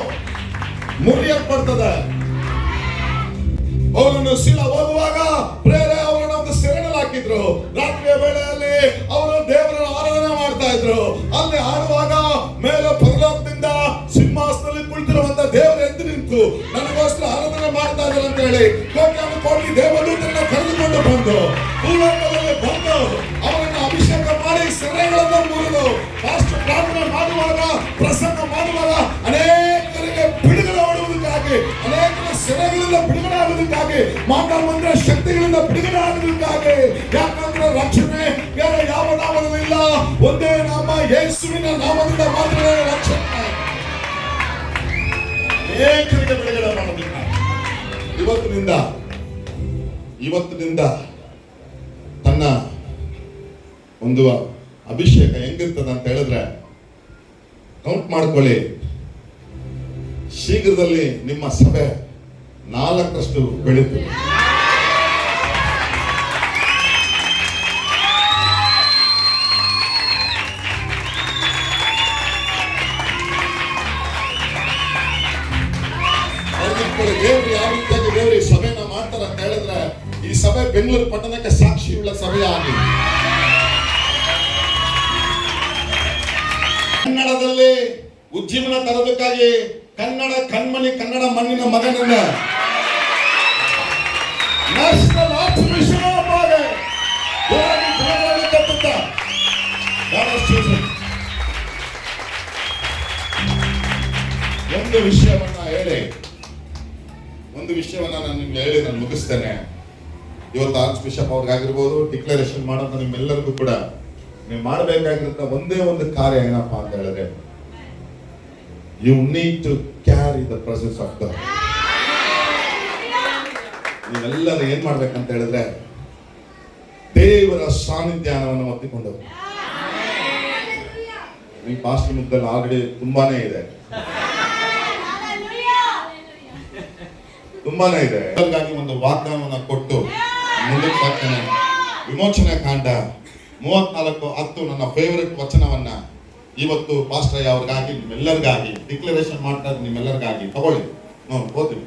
Speaker 4: ಮುರಿಯಲ್ಪಡ್ತದೆ. ಅವರನ್ನು ಶಿಲ ಹೋಗುವಾಗ ಪ್ರೇರೆ ಅವರನ್ನು ಒಂದು ಸೆರೆನಲ್ಲಿ ಹಾಕಿದ್ರು. ರಾತ್ರಿಯ ವೇಳೆಯಲ್ಲಿ ಅವರು ದೇವರ ಆರಾಧನೆ ಮಾಡ್ತಾ ಇದ್ರು. ಅಲ್ಲಿ ಹಾಡುವಾಗ ಮೇಲೆ ಪರಲೋಕದಿಂದ ಸಿಂಹಾಸನದಲ್ಲಿ ಕುಳಿತಿರುವಂತ ದೇವರು ಎದ್ದು ನಿಂತು ನನಗೋಸ್ಕರ ಆರಾಧನೆ ಮಾಡ್ತಾ ಇದ್ದಾರೆ ಅಂತ ಹೇಳಿ ಕೋಟ್ಯಾನು ಕೋಟಿ ದೇವದೂತರನ್ನ ಕರೆದುಕೊಂಡು ಬಂದು ಭೂಲೋಕದಲ್ಲಿ ಬಂದು ಅವರನ್ನು ಅಭಿಷೇಕ ಮಾಡಿ ಸೆರೆಗಳನ್ನು ಮುರಿದು ಪಾಸ್ಟರ್ ಪ್ರಾರ್ಥನೆ ಮಾಡುವಾಗ, ಪ್ರಸಂಗ ಮಾಡುವಾಗ ಅನೇಕರಿಗೆ ಬಿಡುಗಡೆ ಮಾಡುವುದಕ್ಕಾಗಿ, ಅನೇಕರ ಸೆರೆಗಳಿಂದ ಬಿಡುಗಡೆ ಆಗುವುದಕ್ಕಾಗಿ, ಮಾತಾಡುವಂತ ಶಕ್ತಿಗಳಿಂದ ಬಿಡುಗಡೆ ಆಗುವುದಕ್ಕಾಗಿ. ಯಾಕಂದ್ರೆ ರಕ್ಷಣೆ ಬೇರೆ ಯಾವ ನಾಮದಲ್ಲಿಲ್ಲ, ಒಂದೇ ನಾಮ, ಯೇಸುವಿನ ನಾಮದಿಂದ ಮಾತ್ರ ರಕ್ಷಣೆ. ಅನೇಕರಿಗೆ ಬಿಡುಗಡೆ ಮಾಡೋದಕ್ಕಾಗಿ ಇವತ್ತಿನಿಂದ ತನ್ನ ಒಂದು ಅಭಿಷೇಕ ಹೆಂಗಿರ್ತದ ಅಂತ ಹೇಳಿದ್ರೆ ಕೌಂಟ್ ಮಾಡ್ಕೊಳ್ಳಿ. ಶೀಘ್ರದಲ್ಲಿ ನಿಮ್ಮ ಸಭೆ 4ರಷ್ಟು ಬೆಳೀತದೆ. ದೇವರು ಯಾವ ರೀತಿಯಾಗಿ ದೇವರು ಈ ಸಭೆನ ಮಾಡ್ತಾರೆ ಅಂತ ಹೇಳಿದ್ರೆ, ಈ ಸಭೆ ಬೆಂಗಳೂರು ಪಟ್ಟಣಕ್ಕೆ ಸಾಕ್ಷಿಯುಳ್ಳ ಸಭೆಯಾಗಿ ಕನ್ನಡದಲ್ಲಿ ಉಜ್ಜೀವನ ತರೋದಕ್ಕಾಗಿ ಕನ್ನಡ ಕಣ್ಮಣಿ, ಕನ್ನಡ ಮಣ್ಣಿನ ಮಗನನ್ನ ನ್ಯಾಷನಲ್ ಆರ್ಟ್ಸ್ ಮಿಷನ್ ಒಂದು ವಿಷಯವನ್ನ ನಾನು ನಿಮ್ಗೆ ಹೇಳಿ ನಾನು ಮುಗಿಸ್ತೇನೆ. ಇವತ್ತು ಆರ್ಚ್ ಬಿಷಪ್ ಅವ್ರಿಗಾಗಿರ್ಬೋದು, ಡಿಕ್ಲರೇಷನ್ ಮಾಡೋದು ನಿಮ್ಮೆಲ್ಲರಿಗೂ ಕೂಡ ನೀವು ಮಾಡಬೇಕಾಗಿರುತ್ತ ಒಂದೇ ಒಂದು ಕಾರ್ಯ ಏನಪ್ಪಾ ಅಂತ ಹೇಳಿದ್ರೆ, you need to carry the presence of God. ನೀವೆಲ್ಲರೂ ಏನ್ ಮಾಡ್ಬೇಕಂತ ಹೇಳಿದ್ರೆ ದೇವರ ಸಾನ್ನಿಧ್ಯಾನವನ್ನು ಒತ್ತಿಕೊಂಡು, ನಿಮ್ಮ ಪಾಸ್ಟ್ ಮುಖದಲ್ಲಿ ಆಲ್ರೆಡಿ ತುಂಬಾನೇ ಇದೆ. ಹಾಗಾಗಿ ಒಂದು ವಾಗ್ದಾನವನ್ನು ಕೊಟ್ಟು ಮುಂದಕ್ಕೆ ಸಾಕ್ತಾನೆ. ವಿಮೋಚನೆ ಕಾಂಡ 34:10 ನನ್ನ ಫೇವರೆಟ್ ವಚನವನ್ನ ಇವತ್ತು ಪಾಸ್ಟರ್ ಅವ್ರಿಗಾಗಿ ನಿಮ್ಮೆಲ್ಲರಿಗಾಗಿ ಡಿಕ್ಲರೇಷನ್ ಮಾಡ್ತಾರೆ. ನಿಮ್ಮೆಲ್ಲರಿಗಾಗಿ ತಗೊಳ್ಳಿ, ಓದ್ತೀವಿ.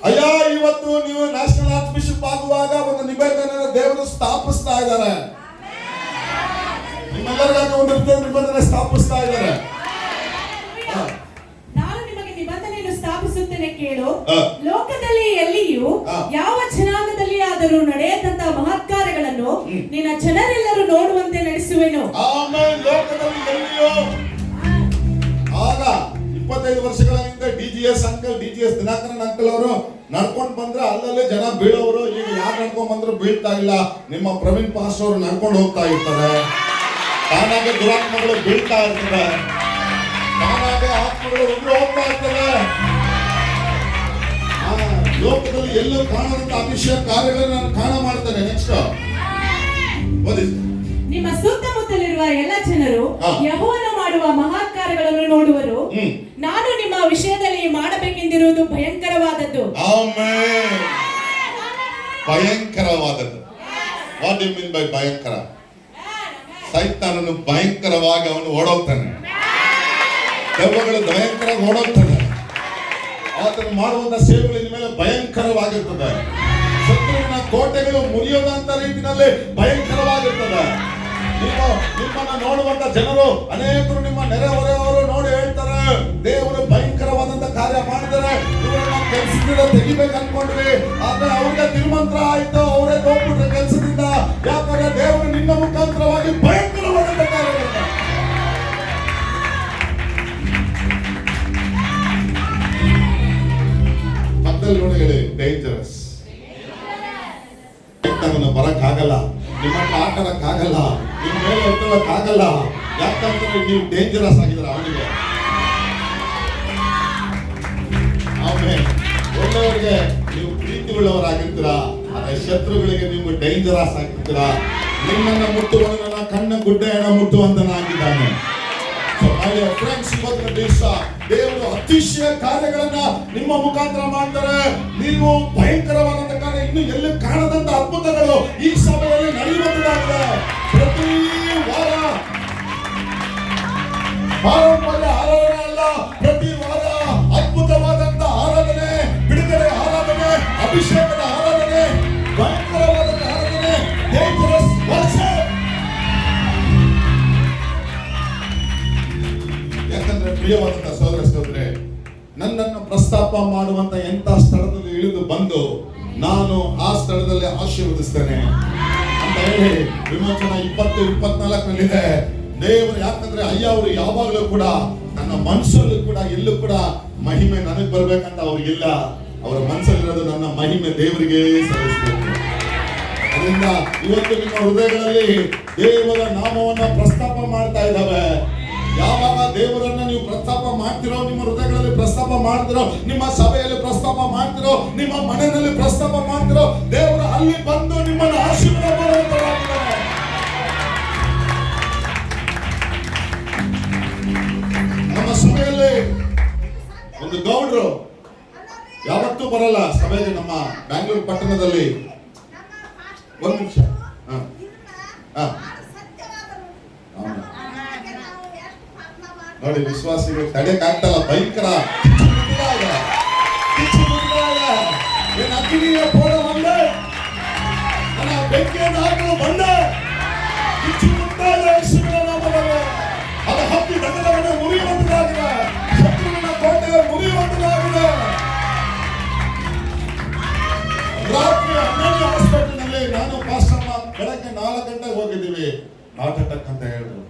Speaker 4: ಅಯ್ಯ, ಇವತ್ತು ನೀವು ನ್ಯಾಷನಲ್ ಆರ್ಚ್ ಬಿಷಪ್ ಆಗುವಾಗ ಒಂದು ನಿಬಂಧನೆ ದೇವರು ಸ್ಥಾಪಿಸ್ತಾ ಇದ್ದಾರೆ. ನಿಮ್ಮೆಲ್ಲರಿಗಾಗಿ ಒಂದು ನಿಬಂಧನೆ ಸ್ಥಾಪಿಸ್ತಾ ಇದ್ದಾರೆ.
Speaker 5: ನಾನು ನಿಮಗೆ ನಿಬಂಧನೆಯನ್ನು ಸ್ಥಾಪಿಸುತ್ತೇನೆ ಕೇಳು. ಲೋಕದಲ್ಲಿ ಎಲ್ಲಿಯೂ ಯಾವ ಜನಾಂಗದಲ್ಲಿ ಆದರೂ ನಡೆಯದಂತ ಮಹತ್ಕಾರ್ಯಗಳನ್ನು ನಿನ್ನ ಜನರೆಲ್ಲರೂ ನೋಡುವಂತೆ ನಡೆಸುವೆನು.
Speaker 4: ಆಮೇಲೆ ಲೋಕದಲ್ಲಿ ಎಲ್ಲಿಯೂ ಆಗ 25 ವರ್ಷಗಳ ಹಿಂದೆ ಡಿಜಿಎಸ್ ದಿನಾಕರನ್ ಅಂಕಲ್ ಅವರು ನಡ್ಕೊಂಡು ಬಂದ್ರೆ ಅಲ್ಲಲ್ಲೇ ಜನ ಬೀಳೋರು. ಈಗ ಯಾರು ನಡ್ಕೊಂಡ್ ಬಂದ್ರು ಬೀಳ್ತಾ ಇಲ್ಲ. ನಿಮ್ಮ ಪ್ರವೀಣ್ ಪಾಸ್ಟರ್ ಅವರು ನಡ್ಕೊಂಡು ಹೋಗ್ತಾ ಇರ್ತಾರೆ. ತಾನಾಗೆ ದುರಾತ್ಮಗಳು ಬೀಳ್ತಾ ಇರ್ತವೆ. ತಾನಾಗೆ ಆತ್ಮಗಳು ಹೋಗ್ತಾ ಇರ್ತವೆ. ಲೋಕದಲ್ಲಿ ಎಲ್ಲೂ ಕಾಣದಂತ ಅಭಿಷೇಕ ಕಾರ್ಯಗಳನ್ನು ನಾನು ಕಾಣ ಮಾಡ್ತೇನೆ. ನೆಕ್ಸ್ಟ್ ಓದಿ.
Speaker 5: ನಿಮ್ಮ ಸುತ್ತಮುತ್ತಲಿರುವ ಎಲ್ಲ ಜನರು ಯೆಹೋವನು ಮಾಡುವ ಮಹತ್ಕಾರ್ಯಗಳನ್ನು ನೋಡುವರು. ನಾನು ನಿಮ್ಮ ವಿಷಯದಲ್ಲಿ ಮಾಡಬೇಕೆಂದಿರುವುದು ಭಯಂಕರವಾದದ್ದು.
Speaker 4: ಆಮೆನ್. ಭಯಂಕರವಾದದ್ದು. What do you mean by ಭಯಂಕರ? ಸೈತಾನನು ಭಯಂಕರವಾಗಿ ಅವನು ಓಡೋಗ್ತಾನೆ. ದೆವ್ವಗಳು ಭಯಂಕರವಾಗಿ ಓಡೋಗ್ತಾನೆ. ಆತನು ಮಾಡುವಂತ ಸೇವೆಗಳ ಮೇಲೆ ಭಯಂಕರವಾಗಿರ್ತದೆ. ಶತ್ರುವಿನ ಕೋಟೆಗಳು ಮುರಿಯೋದಂತ ರೀತಿಯಲ್ಲಿ ಭಯಂಕರವಾಗಿರ್ತದೆ. ನಿಮ್ಮನ್ನ ನೋಡುವಂತ ಜನರು ಅನೇಕರು, ನಿಮ್ಮ ನೆರೆಹೊರೆಯವರು ನೋಡಿ ಹೇಳ್ತಾರೆ, ದೇವರು ಭಯಂಕರವಾದಂತ ಕಾರ್ಯ ಮಾಡಿದರೆ ಇವರನ್ನ ಕೆಲಸದಿಂದ ತೆಗಿಬೇಕು ಅನ್ಕೊಂಡ್ವಿ. ಆದ್ರೆ ಅವ್ರಿಗೆ ತಿರುಮಂತ್ರ ಆಯ್ತು, ಅವರೇ ಹೋಗ್ಬಿಟ್ರೆ ಕೆಲಸದಿಂದ. ಯಾಕಂದ್ರೆ ದೇವರು ನಿನ್ನ ಮುಖಾಂತರವಾಗಿ ಭಯಂಕರವಾದಂತ ಕಾರ್ಯ ನೋಡಿ. ಡೇಂಜರಸ್. ಬರಕ್ಕಾಗಲ್ಲ, ನಿಮ್ಮ ಆಟಾಡಕ್ಕಾಗಲ್ಲ, ನಿಮ್ಮ ಮೇಲೆ ಎತ್ತಕ್ಕಾಗಲ್ಲ. ಯಾಕಂದ್ರೆ ನೀವು ಡೇಂಜರಸ್ ಆಗಿದ್ರೆ ಅವನಿಗೆ. ಆಮೇಲೆ ಒಳ್ಳೆಯವರಿಗೆ ನೀವು ಉಳ್ಳವರಾಗಿರ್ತೀರಾ, ಆದರೆ ಶತ್ರುಗಳಿಗೆ ನೀವು ಡೇಂಜರಸ್ ಆಗಿರ್ತೀರಾ. ನಿಮ್ಮನ್ನ ಮುಟ್ಟುವವನ ಕಣ್ಣ ಗುಡ್ಡೆಯನ್ನ ಮುಟ್ಟುವಂತನಾಗಿದ್ದಾನೆ. So my dear friends, ಇವತ್ತಿನ ದಿವಸ ದೇವರು ಅತಿಶಯ ಕಾರ್ಯಗಳನ್ನ ನಿಮ್ಮ ಮುಖಾಂತರ ಮಾಡ್ತಾರೆ. ನೀವು ಭಯಂಕರವಾದಂತ ಕಾರ್ಯ ಇನ್ನು ಎಲ್ಲಿ ಕಾಣದಂತ ಅದ್ಭುತಗಳು ಈ ಸಭೆಯಲ್ಲಿ ನಡೆಯುವಂತಾಗಿದೆ. ಪ್ರತಿ ವಾರ ಪಾರಂಪರ್ಯ ಆರಾಧನೆ ಅಲ್ಲ, ಪ್ರತಿ ವಾರ ಅದ್ಭುತವಾದಂತ ಆರಾಧನೆ, ಬಿಡುಗಡೆ ಆರಾಧನೆ, ಅಭಿಷೇಕದ ಆರಾಧನೆ, ಭಯಂಕರವಾದಂತ ಆರಾಧನೆ, dangerous worship. ಯಾಕಂದ್ರೆ ಪ್ರಿಯವಾದಂತ ಸಹೋದರರೇ, ನನ್ನನ್ನು ಪ್ರಸ್ತಾಪ ಮಾಡುವಂತ ಎಂತ ಸ್ಥಳದಲ್ಲಿ ಇಳಿದು ಬಂದು ನಾನು ಆ ಸ್ಥಳದಲ್ಲಿ ಆಶೀರ್ವದಿಸ್ತೇನೆ ಅಂತ ಹೇಳಿ ವಿಮೋಚನ 20-24 ದೇವರು. ಯಾಕಂದ್ರೆ ಅಯ್ಯ ಅವರು ಯಾವಾಗಲೂ ಕೂಡ ನನ್ನ ಮನಸ್ಸಲ್ಲೂ ಕೂಡ ಎಲ್ಲೂ ಕೂಡ ಮಹಿಮೆ ನನಗೆ ಬರ್ಬೇಕಂತ ಅವ್ರಿಗಿಲ್ಲ. ಅವರ ಮನಸ್ಸಲ್ಲಿರೋದು ನನ್ನ ಮಹಿಮೆ ದೇವರಿಗೆ ಸಲ್ಲಿಸಬೇಕು. ಅದರಿಂದ ಇವತ್ತು ನಿಮ್ಮ ಹೃದಯಗಳಲ್ಲಿ ದೇವರ ನಾಮವನ್ನ ಪ್ರಸ್ತಾಪ ಮಾಡ್ತಾ ಇದ್ದಾವೆ. ಯಾವಾಗ ದೇವರನ್ನ ನೀವು ಪ್ರಸ್ತಾಪ ಮಾಡ್ತಿರೋ, ನಿಮ್ಮ ಹೃದಯಗಳಲ್ಲಿ ಪ್ರಸ್ತಾಪ ಮಾಡ್ತಿರೋ, ನಿಮ್ಮ ಸಭೆಯಲ್ಲಿ ಪ್ರಸ್ತಾಪ ಮಾಡ್ತಿರೋ, ನಿಮ್ಮ ಮನೆಯಲ್ಲಿ ಪ್ರಸ್ತಾಪ ಮಾಡ್ತಿರೋ, ದೇವರು ಅಲ್ಲಿ ಬಂದು ನಿಮ್ಮನ್ನು ಆಶೀರ್ವಾದ ಮಾಡುವಂತರಾಗಿದ್ದಾರೆ. ನಮ್ಮ ಸಭೆಯಲ್ಲಿ ಒಂದು ಗೌಡ್ರು ಯಾವತ್ತೂ ಬರಲ್ಲ ಸಭೆಗೆ. ನಮ್ಮ ಬ್ಯಾಂಗ್ಳೂರು ಪಟ್ಟಣದಲ್ಲಿ ಒಂದು ನಿಮಿಷ ನೋಡಿ, ವಿಶ್ವಾಸಿಗಳು ತಡೆಕಾಗ್ತಲ್ಲ, ಭಯಂಕರ ಅಗ್ನಿಯ ಪೋಡ ಬಂದೆ, ನನ್ನ ಬೆಂಕಿಯನ್ನು ಹಾಕಲು ಬಂದೆ, ಕಿಚ್ಚು ಮುಂದಾದ ಯೇಸುವಿನ ನಾಮದಲ್ಲಿ ಅದು ಹತ್ತಿ ದಂಡವನ್ನು ಮುರಿಯುವಂತಾಗಿದೆ, ಶತ್ರುವಿನ ಕೋಟೆಯ ಮುರಿಯುವಂತಾಗಿದೆ. ರಾತ್ರಿ 12 ಹಾಸ್ಪಿಟಲ್ನಲ್ಲಿ ನಾನು ಪಾಸ್ಟರ್ ಬೆಳಗ್ಗೆ 4 ಗಂಟೆಗೆ ಹೋಗಿದ್ದೀವಿ. ಹಾರ್ಟ್ ಅಟ್ಯಾಕ್ ಅಂತ ಹೇಳಿದ್ರು,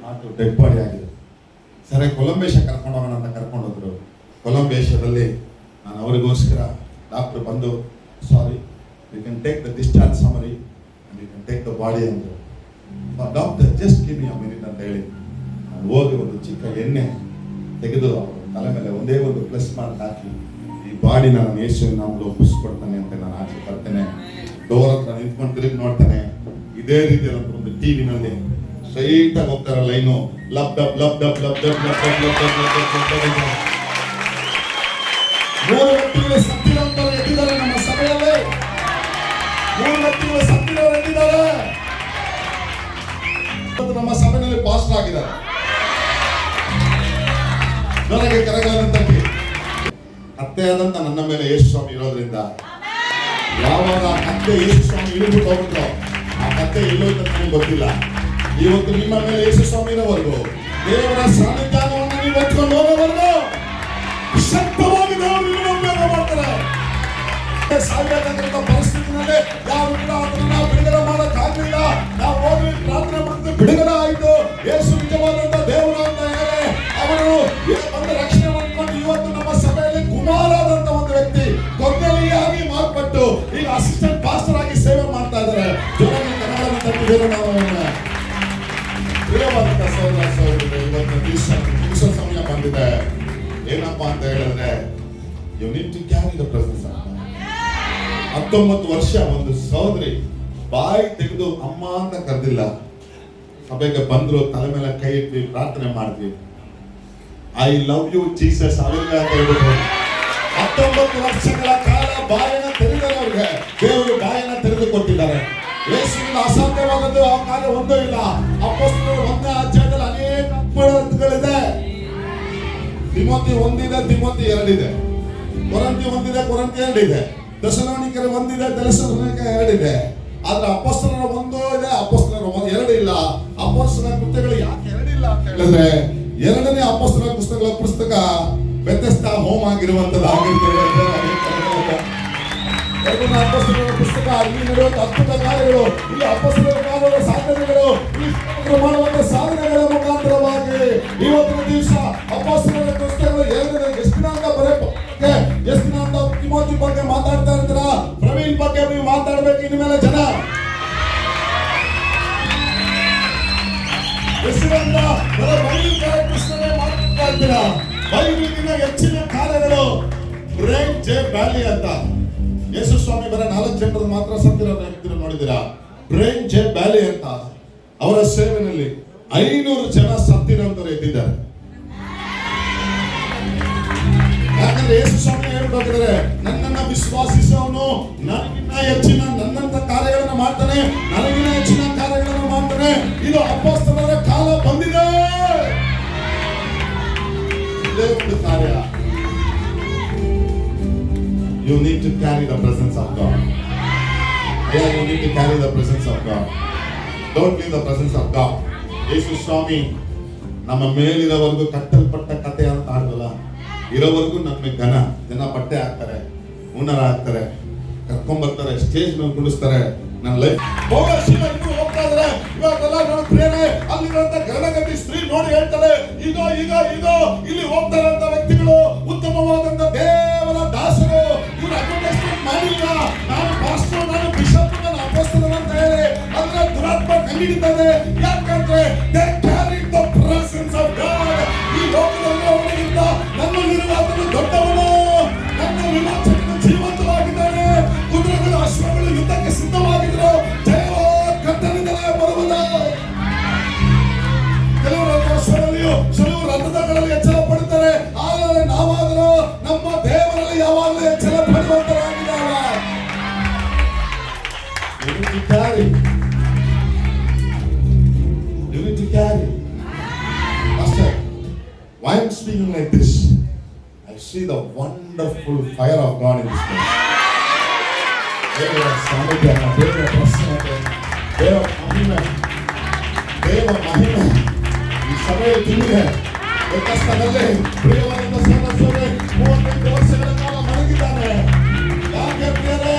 Speaker 4: ನಾಟು ಡೆಡ್ ಬಾಡಿ ಆಗಿದೆ. ಸರಿ, ಕೊಲಂಬೇಶ ಕರ್ಕೊಂಡು ಹೋಗೋಣ ಅಂತ ಕರ್ಕೊಂಡು ಹೋದ್ರು. ಕೊಲಂಬೇಶದಲ್ಲಿ ನಾನು ಅವರಿಗೋಸ್ಕರ ಡಾಕ್ಟರ್ ಬಂದು, sorry, you can take the discharge summary and you can take the body ಅಂದರು. Doctor just give me a minute ಅಂತ ಹೇಳಿ ನಾನು ಹೋಗಿ ಒಂದು ಚಿಕ್ಕ ಎಣ್ಣೆ ತೆಗೆದು ಅವರು ತಲೆ ಮೇಲೆ ಒಂದೇ ಒಂದು ಪ್ಲಸ್ ಮಾರ್ಕ್ ಹಾಕಿ, ಈ ಬಾಡಿನ ನಾನು ಯೇಸುವಿನ ನಾಮದಲ್ಲಿ ಒಪ್ಪಿಸ್ಕೊಡ್ತಾನೆ ಅಂತ ನಾನು ಆಚೆ ಬರ್ತೇನೆ. ಡೋರ್ ಹತ್ರ ನಿಂತ್ಕೊಂಡು ತಿರುಗಿ ನೋಡ್ತಾನೆ. ಇದೇ ರೀತಿಯಾದ ಒಂದು ಟಿವಿನಲ್ಲಿ ಸ್ಟ್ರೈಟ್ ಆಗಿ ಹೋಗ್ತಾರ line, lub dub lub dub lub dub lub dub lub dub lub dub lub dub. 3 ವ್ಯಕ್ತಿಗಳು ಸತ್ತಿರೋರು ಎದ್ದಿದ್ದಾರೆ ನಮ್ಮ ಸಭೆಯಲ್ಲಿ. 3 ವ್ಯಕ್ತಿಗಳು ಸತ್ತಿರೋರು ಎದ್ದಿದ್ದಾರೆ. ನಮ್ಮ ಸಭೆಯಲ್ಲಿ ಪಾಸ್ಟರ್ ಆಗಿದ್ದಾರೆ. ನನಗೆ ಕರೆಗಳನ್ನು ತಟ್ಟಿ. ಹತ್ಯೆಯಾದಂತ ನನ್ನ ಮೇಲೆ ಯೇಸು ಸ್ವಾಮಿ ಇರೋದ್ರಿಂದ, ಯಾವಾಗ ಹತ್ಯೆ ಯೇಸು ಸ್ವಾಮಿ ಇಳಿಬಿಟ್ಟು ಹೋಗಿದ್ರು, ಆ ಕತ್ತೆ ಎಲ್ಲೋಯ್ತು ಅಂತ ನನಗೆ ಗೊತ್ತಿಲ್ಲ. ಇವತ್ತು ನಿಮ್ಮ ಮೇಲೆ ಯೇಸು ಸ್ವಾಮಿ ಇರೋವರೆಗೂ, ದೇವರ ಸಾನ್ನಿಧ್ಯವನ್ನು ನೀವು ಹೊತ್ಕೊಂಡು ಹೋಗೋವರೆಗೂ ಶಕ್ತವಾಗಿ ದೇವರು ನಿಮ್ಮನ್ನು ಉಪಯೋಗ ಮಾಡ್ತಾರೆ. ಸಾಯಬೇಕಂತ ಪರಿಸ್ಥಿತಿನಲ್ಲಿ ಯಾರು ಕೂಡ ಅದನ್ನ ಬಿಡುಗಡೆ ಮಾಡೋಕ್ಕಾಗಲಿಲ್ಲ. ನಾವು ಹೋಗಿ ಪ್ರಾರ್ಥನೆ ಮಾಡಿದ್ರೆ ಬಿಡುಗಡೆ ಆಯಿತು. ಯೇಸು ನಿಜವಾದಂತ ದೇವರು ಅಂತ ಹೇಳಿ ಅವರು ಒಂದು ರಕ್ಷಣೆ ಮಾಡ್ಕೊಂಡು ಇವತ್ತು ನಮ್ಮ ಸಭೆಯಲ್ಲಿ ಕುಮಾರಾದಂತ ಒಂದು ವ್ಯಕ್ತಿ ಕೊರ್ನೆಲಿಯಾಗಿ ಮಾರ್ಪಟ್ಟು ಈಗ ಅಸಿಸ್ಟೆಂಟ್ ಪಾಸ್ಟರ್ ಆಗಿ ಸೇವೆ ಮಾಡ್ತಾ ಇದ್ದಾರೆ. ಜೊತೆಗೆ ಕನ್ನಡ ತಪ್ಪಿದ್ದೇವೆ ನಾವು. ಪ್ರಿಯವಾದಂತ ಸಹೋದರ ಸಹೋದರರೇ, ಇವತ್ತು ದಿವಸ ಸಮಯ ಬಂದಿದೆ. ಏನಪ್ಪಾ ಅಂತ ಹೇಳಿದ್ರೆ, you need to carry the presence. 19 ವರ್ಷ ಒಂದು ಸಹೋದರಿ ಬಾಯಿ ತೆಗೆದು ಅಮ್ಮ ಅಂತ ಕರೆದಿಲ್ಲ. ಸಭೆಗೆ ಬಂದ್ರು, ತಲೆ ಮೇಲೆ ಕೈ ಇಟ್ವಿ, ಪ್ರಾರ್ಥನೆ ಮಾಡಿದ್ವಿ. ಐ ಲವ್ ಯು ಜೀಸಸ್ ಅಲ್ಲಿಗೆ ಅಂತ ಹೇಳ್ಬಿಟ್ಟು 19 ವರ್ಷಗಳ ಕಾಲ ಬಾಯನ್ನ ತೆರೆದವರಿಗೆ ದೇವರು ಬಾಯನ್ನ ತೆರೆದು ಕೊಟ್ಟಿದ್ದಾರೆ. ಯೇಸುವಿನ ಅಸಾಧ್ಯವಾದದ್ದು ಆ ಕಾರ್ಯ ಒಂದೂ ಇಲ್ಲ. ಅಪೊಸ್ತಲರು 1ನೇ ಅಧ್ಯಾಯದಲ್ಲಿ ಅನೇಕ ಅದ್ಭುತಗಳಿದೆ. ತಿಮೋತಿ 1 ಇದೆ, ತಿಮೋತಿ 2 ಇದೆ, ಕೊರಿಂಥಿ 1 ಇದೆ, ಕೊರಿಂಥಿ 2 ಇದೆ, ಥೆಸಲೋನಿಕರ 1 ಇದೆ, ಥೆಸಲೋನಿಕ 2 ಇದೆ. ಆದ್ರೆ ಅಪೊಸ್ತಲರ 1 ಇದೆ, ಅಪೊಸ್ತಲರ 2 ಇಲ್ಲ. ಅಪೊಸ್ತಲರ ಕೃತ್ಯಗಳು ಯಾಕೆ 2 ಇಲ್ಲ ಅಂತ ಹೇಳಿದ್ರೆ, 2ನೇ ಅಪೊಸ್ತಲರ ಪುಸ್ತಕ ವ್ಯತ್ಯಸ್ತ ಹೋಮ್ ಆಗಿರುವಂತದ್ದಾಗಿರ್ತದೆ. ಅಪೊಸ್ತಲರ ಪುಸ್ತಕ, ಇಲ್ಲಿ ನಡೆಯುವಂತ ಅದ್ಭುತ ಕಾರ್ಯಗಳು, ಇಲ್ಲಿ ಅಪೊಸ್ತಲರು ಮಾಡುವ ಸಾಧನೆಗಳು, ಇಲ್ಲಿ ಮಾಡುವಂತ ಸಾಧನೆಗಳ ಮುಖಾಂತರವಾಗಿ ಇವತ್ತಿನ ದಿವಸ ಅಪೊಸ್ತಲರ ಪುಸ್ತಕಗಳು 2ನೇ ಎಷ್ಟು ದಿನ ಅಂತ ತಿಮೋತಿ ಬಗ್ಗೆ ಮಾತಾಡ್ತಾ ಇರ್ತೀರ. ಪ್ರವೀಣ್ ಬಗ್ಗೆ ನೀವು ಮಾತಾಡ್ಬೇಕು ಇನ್ಮೇಲೆ ಜನ. ಹೆಸರಿಂದ ಬೈಬಲ್ ಪುಸ್ತಕ ಮಾತಾಡ್ತಾ ಇರ್ತೀರ. ಬೈಬಲ್ಗಿಂತ ಹೆಚ್ಚಿನ ಕಾರ್ಯಗಳು ಬ್ರೇಕ್ ಜೆ ವ್ಯಾಲಿ ಅಂತ ಯೇಸು ಸ್ವಾಮಿ ಬರ 4 ಜನರು ಮಾತ್ರ ಸತ್ತಿರೋ ವ್ಯಕ್ತಿರು ನೋಡಿದ್ದೀರಾ? ಬ್ರೇನ್ ಜೆ ಬ್ಯಾಲಿ ಅಂತ ಅವರ ಸೇವೆಯಲ್ಲಿ 500 ಜನ ಸತ್ತಿರೋಂಥವ್ರು ಎದ್ದಿದ್ದಾರೆ. ಯಾಕಂದ್ರೆ ಯೇಸು ಸ್ವಾಮಿ ಹೇಳ್ಬೇಕಾದ್ರೆ ನನ್ನನ್ನ ವಿಶ್ವಾಸಿಸೋನು ನನಗಿನ್ನ ಹೆಚ್ಚಿನ ನನ್ನಂತ ಕಾರ್ಯಗಳನ್ನ ಮಾಡ್ತಾನೆ, ನನಗಿನ್ನ ಹೆಚ್ಚಿನ ಕಾರ್ಯಗಳನ್ನು ಮಾಡ್ತಾನೆ. ಇದು ಅಪೊಸ್ತಲರ ಕಾಲ ಬಂದಿದೆ. ಇದೇ ಒಂದು ಕಾರ್ಯ. You need to carry the presence of God. Yeah, you need to carry the presence of God. Don't leave the presence of God. ಯೇಸು ಸ್ವಾಮಿ ನಮ್ಮ ಮೇಲಿರೋವರೆಗೂ ಕಟ್ಟಲ್ಪಟ್ಟ ಕಥೆ ಅಂತ ಆಡಲ್ಲ, ಇರೋವರೆಗೂ ನಮ್ಮ ಜನ ಬಟ್ಟೆ ಹಾಕ್ತಾರೆ, ಹುನರ ಹಾಕ್ತಾರೆ, ಕರ್ಕೊಂಡ್ಬರ್ತಾರೆ, ಸ್ಟೇಜ್ ಮೇಲೆ ಕುಡಿಸ್ತಾರೆ. ನನ್ನ ಲೈಫ್ ಹೋಗ್ತಾ ಇದಾರೆ. ಇವಾಗೆಲ್ಲ ನೋಡಿ ಪ್ರೇರಣೆ ಅಲ್ಲಿರುವಂತ ಗರಣಗತಿ ಸ್ತ್ರೀ ನೋಡಿ ಹೇಳ್ತಾರೆ, ಈಗ ಇಲ್ಲಿ ಹೋಗ್ತಾರಂತ ವ್ಯಕ್ತಿಗಳು ಉತ್ತಮವಾದಂತ ದೇವರ ದಾಸರು. ಇವ್ರು ಅಡ್ವರ್ಟೈಸ್ಮೆಂಟ್ ಮಾಡಿಲ್ಲ, ನಾನು ಪಾಸ್ಟರ್, ನಾನು ಬಿಷಪ್, ನಾನು ಅಪೊಸ್ತಲ ಅಂತ ಹೇಳಿ ಅದನ್ನ ದುರಾತ್ಮ ಕಂಡಿಡಿದ್ದಾರೆ. ಯಾಕಂದ್ರೆ they carry the presence of God. ಈ ಲೋಕದಲ್ಲಿ ಅವನಿಗಿಂತ ನನ್ನಲ್ಲಿರುವ ಆತನು ದೊಡ್ಡವನು. ನನ್ನ ವಿಮೋಚಕನು ಜೀವಂತವಾಗಿದ್ದಾನೆ. ಕುದುರೆಗಳು ಅಶ್ವಗಳು ಯುದ್ಧಕ್ಕೆ ಸಿದ್ಧವಾಗಿದ್ರು. ಜಯವೋ ಕರ್ತನಿಂದಲೇ ಬರುವುದು. ಕೆಲವರು ಅಶ್ವಗಳಲ್ಲಿಯೂ ಕೆಲವು ರಥಗಳಲ್ಲಿ ಎಚ್ಚರ ಪಡುತ್ತಾರೆ. ಆದರೆ ನಾವಾದರೂ ನಮ್ಮ ದೇವರಲ್ಲಿ ಯಾವಾಗಲೂ ಎಚ್ಚರ ಪಡುವಂತರಾಗಿದ್ದಾವೆ. You need to carry. Pastor, why I'm speaking like this? I see the wonderful fire of God in this place. ದೇವರ ಸಾನ್ನಿಧ್ಯ, ದೇವರ ಪ್ರಸನ್ನತೆ, ದೇವರ ಮಹಿಮೆ ಈ ಸಭೆಯ ತುಂಬಿದೆ. ಬೆತ್ತಸ್ತನಲ್ಲಿ ಪ್ರಿಯವಾದ ಸಹೋದರರೇ 35 ವರ್ಷಗಳ ಕಾಲ ಮಲಗಿದ್ದಾನೆ. ಯಾಕೆ ಪ್ರಿಯರೇ?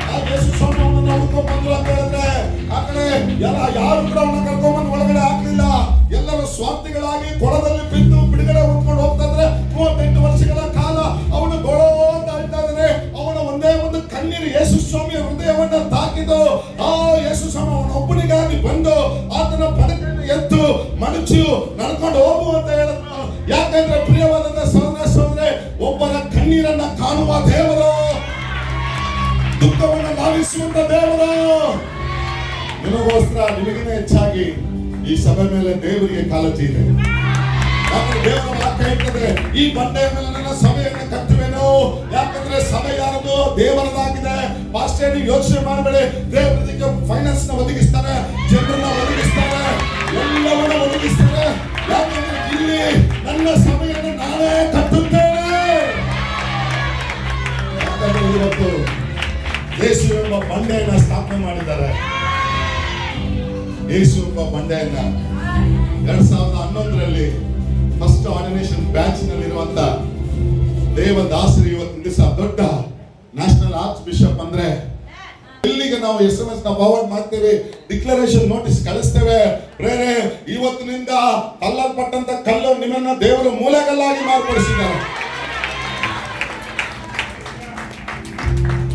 Speaker 4: ಆ ಯೇಸು ಸ್ವಾಮಿಯನ್ನು ನೋಡ್ಕೊಂಡು ಬಂದ್ರು ಅಂತ ಹೇಳಿದ್ರೆ ಆ ಕಡೆ ಯಾರು ಕೂಡ ಅವನ್ನ ಕರ್ಕೊಂಡ್ಬಂದು ಒಳಗಡೆ ಹಾಕಲಿಲ್ಲ. ಎಲ್ಲರೂ ಸ್ವಾರ್ಥಿಗಳಾಗಿ ಕೊಳದಲ್ಲಿ ಬಿದ್ದು ಬಿಡುಗಡೆ ಹೊಂದ್ಕೊಂಡು ಹೋಗ್ತಾ ಇದ್ರೆ 38 ವರ್ಷಗಳ ಕಾಲ ಅವನು ಗೋಳೋ ಅಂತ ಹೇಳ್ತಾ ಇದ್ದಾನೆ. ಅವನ ಒಂದೇ ಒಂದು ಕಣ್ಣೀರು ಯೇಸು ಸ್ವಾಮಿಯ ಹೃದಯವನ್ನ ತಾಕಿದ್ದು. ಆ ಯೇಸು ಸ್ವಾಮಿ ಅವನ ಒಬ್ಬನಿಗಾಗಿ ಬಂದು ಆತನ ಪಡಕೆಯನ್ನು ಎತ್ತು ಮಡಚು ನಡ್ಕೊಂಡು ಹೋಗು ಅಂತ ಹೇಳಿದ್ರು. ಯಾಕಂದ್ರೆ ಪ್ರಿಯವಾದಂತ ಸಹೋದರ ಒಬ್ಬರ ಕಣ್ಣೀರನ್ನ ಕಾಣುವ ದೇವರು, ದುಃಖವನ್ನು ಲಾಲಿಸುವಂತ ದೇವರು. ನಿಮಗೋಸ್ಕರ ನಿಮಗಿನ ಹೆಚ್ಚಾಗಿ ಈ ಸಭೆ ಮೇಲೆ ದೇವರಿಗೆ ಕಾಳಜಿ ಇದೆ. ದೇವರ ವಾಕ್ಯ ಹೇಳ್ತದೆ, ಈ ಬಂಡೆಯ ಮೇಲೆ ನನ್ನ ಸಭೆಯನ್ನು ಕಟ್ಟುವೆನು. ಯಾಕಂದ್ರೆ ಸಭೆ ಯಾರದು? ದೇವರದಾಗಿದೆ. ಪಾಸ್ಟರ್ ನೀವು ಯೋಚನೆ ಮಾಡಬೇಡಿ, ದೇವರಿಗೆ ಫೈನಾನ್ಸ್ ನ ಒದಗಿಸ್ತಾರೆ, ಜನರನ್ನ ಒದಗಿಸ್ತಾರೆ, ಎಲ್ಲವನ್ನ ಒದಗಿಸ್ತಾರೆ. ಯಾಕಂದ್ರೆ ಇಲ್ಲಿ ನನ್ನ ಸಭೆಯನ್ನು ನಾನೇ ಕಟ್ಟುತ್ತೇನೆ. ಯಾಕಂದ್ರೆ ಇವತ್ತು ಯೇಸು ಎಂಬ ಬಂಡೆಯನ್ನ ಸ್ಥಾಪನೆ ಮಾಡಿದ್ದಾರೆ. ಯೇಸು ಎಂಬ ಬಂಡೆಯನ್ನ 2011ರಲ್ಲಿ ಫಸ್ಟ್ ಆರ್ಡಿನೇಷನ್ ಬ್ಯಾಚ್ ನಲ್ಲಿರುವಂತ ದೇವದಾಸರು ಇವತ್ತಿನ ದಿವಸ ದೊಡ್ಡ ನ್ಯಾಷನಲ್ ಆರ್ಚ್ ಬಿಷಪ್ ಅಂದ್ರೆ ಇಲ್ಲಿಗೆ ನಾವು SMS ನ ಫಾರ್ವರ್ಡ್ ಮಾಡ್ತೇವೆ, ಡಿಕ್ಲರೇಷನ್ ನೋಟಿಸ್ ಕಳಿಸ್ತೇವೆ. ಬೇರೆ ಇವತ್ತಿನಿಂದ ಕಲ್ಲಲ್ಪಟ್ಟಂತ ಕಲ್ಲು ನಿಮ್ಮನ್ನ ದೇವರು ಮೂಲೆಗಲ್ಲಾಗಿ ಮಾರ್ಪಡಿಸಿದ್ದಾರೆ.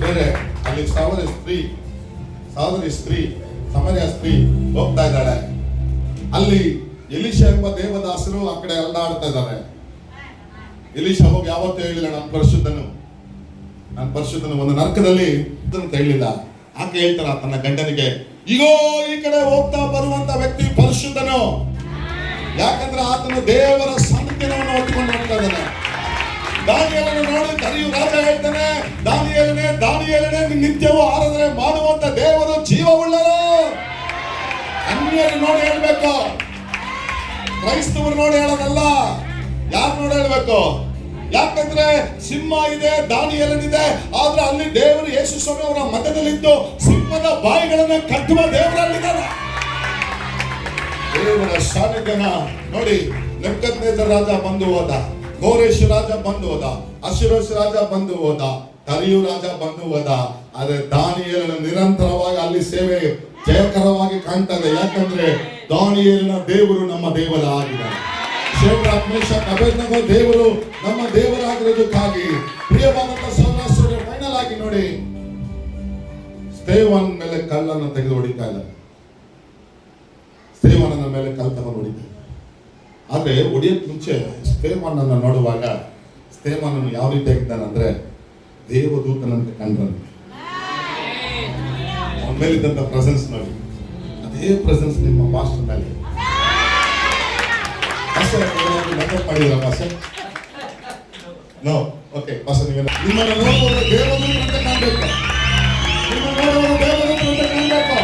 Speaker 4: ಬೇರೆ ಅಲ್ಲಿ ಸಹೋದರಿ ಸ್ತ್ರೀ ಸಮರ್ಯ ಸ್ತ್ರೀ ಹೋಗ್ತಾ ಇದ್ದಾಳೆ. ಅಲ್ಲಿ ಎಲಿಷಾ ಎಂಬ ದೇವದಾಸರು ಆ ಕಡೆ ಅಲ್ಲಾಡ್ತಾ ಇದ್ದಾರೆ. ಎಲಿಷಾ ಹೋಗಿ ಯಾವತ್ತೂ ಹೇಳಿಲ್ಲ ನಾನು ಪರಿಶುದ್ಧನು ಒಂದು ನರಕದಲ್ಲಿ ಅಂತ ಹೇಳಿಲ್ಲ. ಆಕೆ ಹೇಳ್ತಾರ ತನ್ನ ಗಂಡನಿಗೆ, ಈಗೋ ಈ ಕಡೆ ಹೋಗ್ತಾ ಬರುವಂತ ವ್ಯಕ್ತಿ ಪರಿಶುದ್ಧನು. ಯಾಕಂದ್ರೆ ಆತನು ದೇವರ ಸಾನ್ನಿಧ್ಯವನ್ನು ಹೊತ್ತುಕೊಂಡು ಹೋಗ್ತಾ ಇದ್ದಾನೆ. ದಾನಿಯೇಲನು ನೋಡಿ ಕರಿಯು ರಾಜ ಹೇಳ್ತಾನೆ, ದಾನಿಯೇಲನೇ ನಿತ್ಯವೂ ಆರಾಧನೆ ಮಾಡುವಂತ ದೇವರು ಜೀವವುಳ್ಳರು. ಅನ್ಯರು ನೋಡಿ ಹೇಳ್ಬೇಕು, ಕ್ರೈಸ್ತವರು ನೋಡಿ ಹೇಳೋದಲ್ಲ. ಯಾರು ನೋಡಿ ಹೇಳ್ಬೇಕು? ಯಾಕಂದ್ರೆ ಸಿಂಹ ಇದೆ, ದಾನಿಯೇಲನಿದೆ, ಆದ್ರೆ ಅಲ್ಲಿ ದೇವರು ಯೇಸು ಸ್ವಾಮಿ ಅವರ ಮಧ್ಯದಲ್ಲಿದ್ದು ಸಿಂಹದ ಬಾಯಿಗಳನ್ನ ಕಟ್ಟುವ ದೇವರಲ್ಲಿದ್ದಾರೆ. ದೇವರ ಸಾನ್ನಿಧ್ಯನ ನೋಡಿ. ನೆಬೂಕದ್ನೆಚ್ಚರ್ ರಾಜ ಬಂದು ಹೋದ, ಕೋರೇಶ್ ರಾಜ ಬಂದು ಹೋದ, ಅಶ್ಶೂರೋಷ್ ರಾಜ ಬಂದು ಹೋದ, ಕರಿಯು ರಾಜ ಬಂದು ಹೋದ. ಆದ್ರೆ ದಾನಿಯೇಲನ ನಿರಂತರವಾಗಿ ಅಲ್ಲಿ ಸೇವೆ ಜಯಕರವಾಗಿ ಕಾಣ್ತದೆ. ಯಾಕಂದ್ರೆ ದಾನಿಯೇಲನ ದೇವರು ನಮ್ಮ ದೇವರ ಆಗಿದ್ದಾರೆ. ಶೇದ್ರಾಕ್, ಮೇಷಕ್, ಅಬೇದ್ನೆಗೋ ದೇವರು ನಮ್ಮ ದೇವರಾಗಿರೋದಕ್ಕಾಗಿ ಪ್ರಿಯವಾದಂತ ಸಹೋದರ ಫೈನಲ್ ಆಗಿ ನೋಡಿ, ಸ್ಟೇವನ್ ಮೇಲೆ ಕಲ್ಲನ್ನು ತೆಗೆದು ಹೊಡಿತಾ ಇಲ್ಲ. ಸ್ಟೇವನನ ಮೇಲೆ ಕಲ್ಲು ತಗೊಂಡು ಹೊಡಿತಾ. ಆದ್ರೆ ಹೊಡಿಯಕ್ ಮುಂಚೆ ಸ್ಟೇವನನ್ನ ನೋಡುವಾಗ ಸ್ಟೇವನನ್ನು ಯಾವ ರೀತಿ ಆಗಿದ್ದಾನಂದ್ರೆ ದೇವದೂತನಂತೆ ಕಂಡ್ರಂತೆ. ಮೇಲಿದ್ದಂತ ಪ್ರೆಸೆನ್ಸ್ ನೋಡಿ, ಅದೇ ಪ್ರೆಸೆನ್ಸ್ ನಿಮ್ಮ ಪಾಸ್ಟರ್ ಮೇಲೆ. ಮೇಕಪ್ ಮಾಡಿದ್ರ ಪಾಸ್ಟರ್? ನೋ. ಓಕೆ ಪಾಸ್ಟರ್, ನಿಮ್ಮನ್ನು ನೋಡುವಾಗ ದೇವದೂತರು ಅಂತ ಕಾಣಬೇಕು. ನಿಮ್ಮನ್ನು ನೋಡುವಾಗ ದೇವದೂತರು ಅಂತ ಕಾಣಬೇಕು.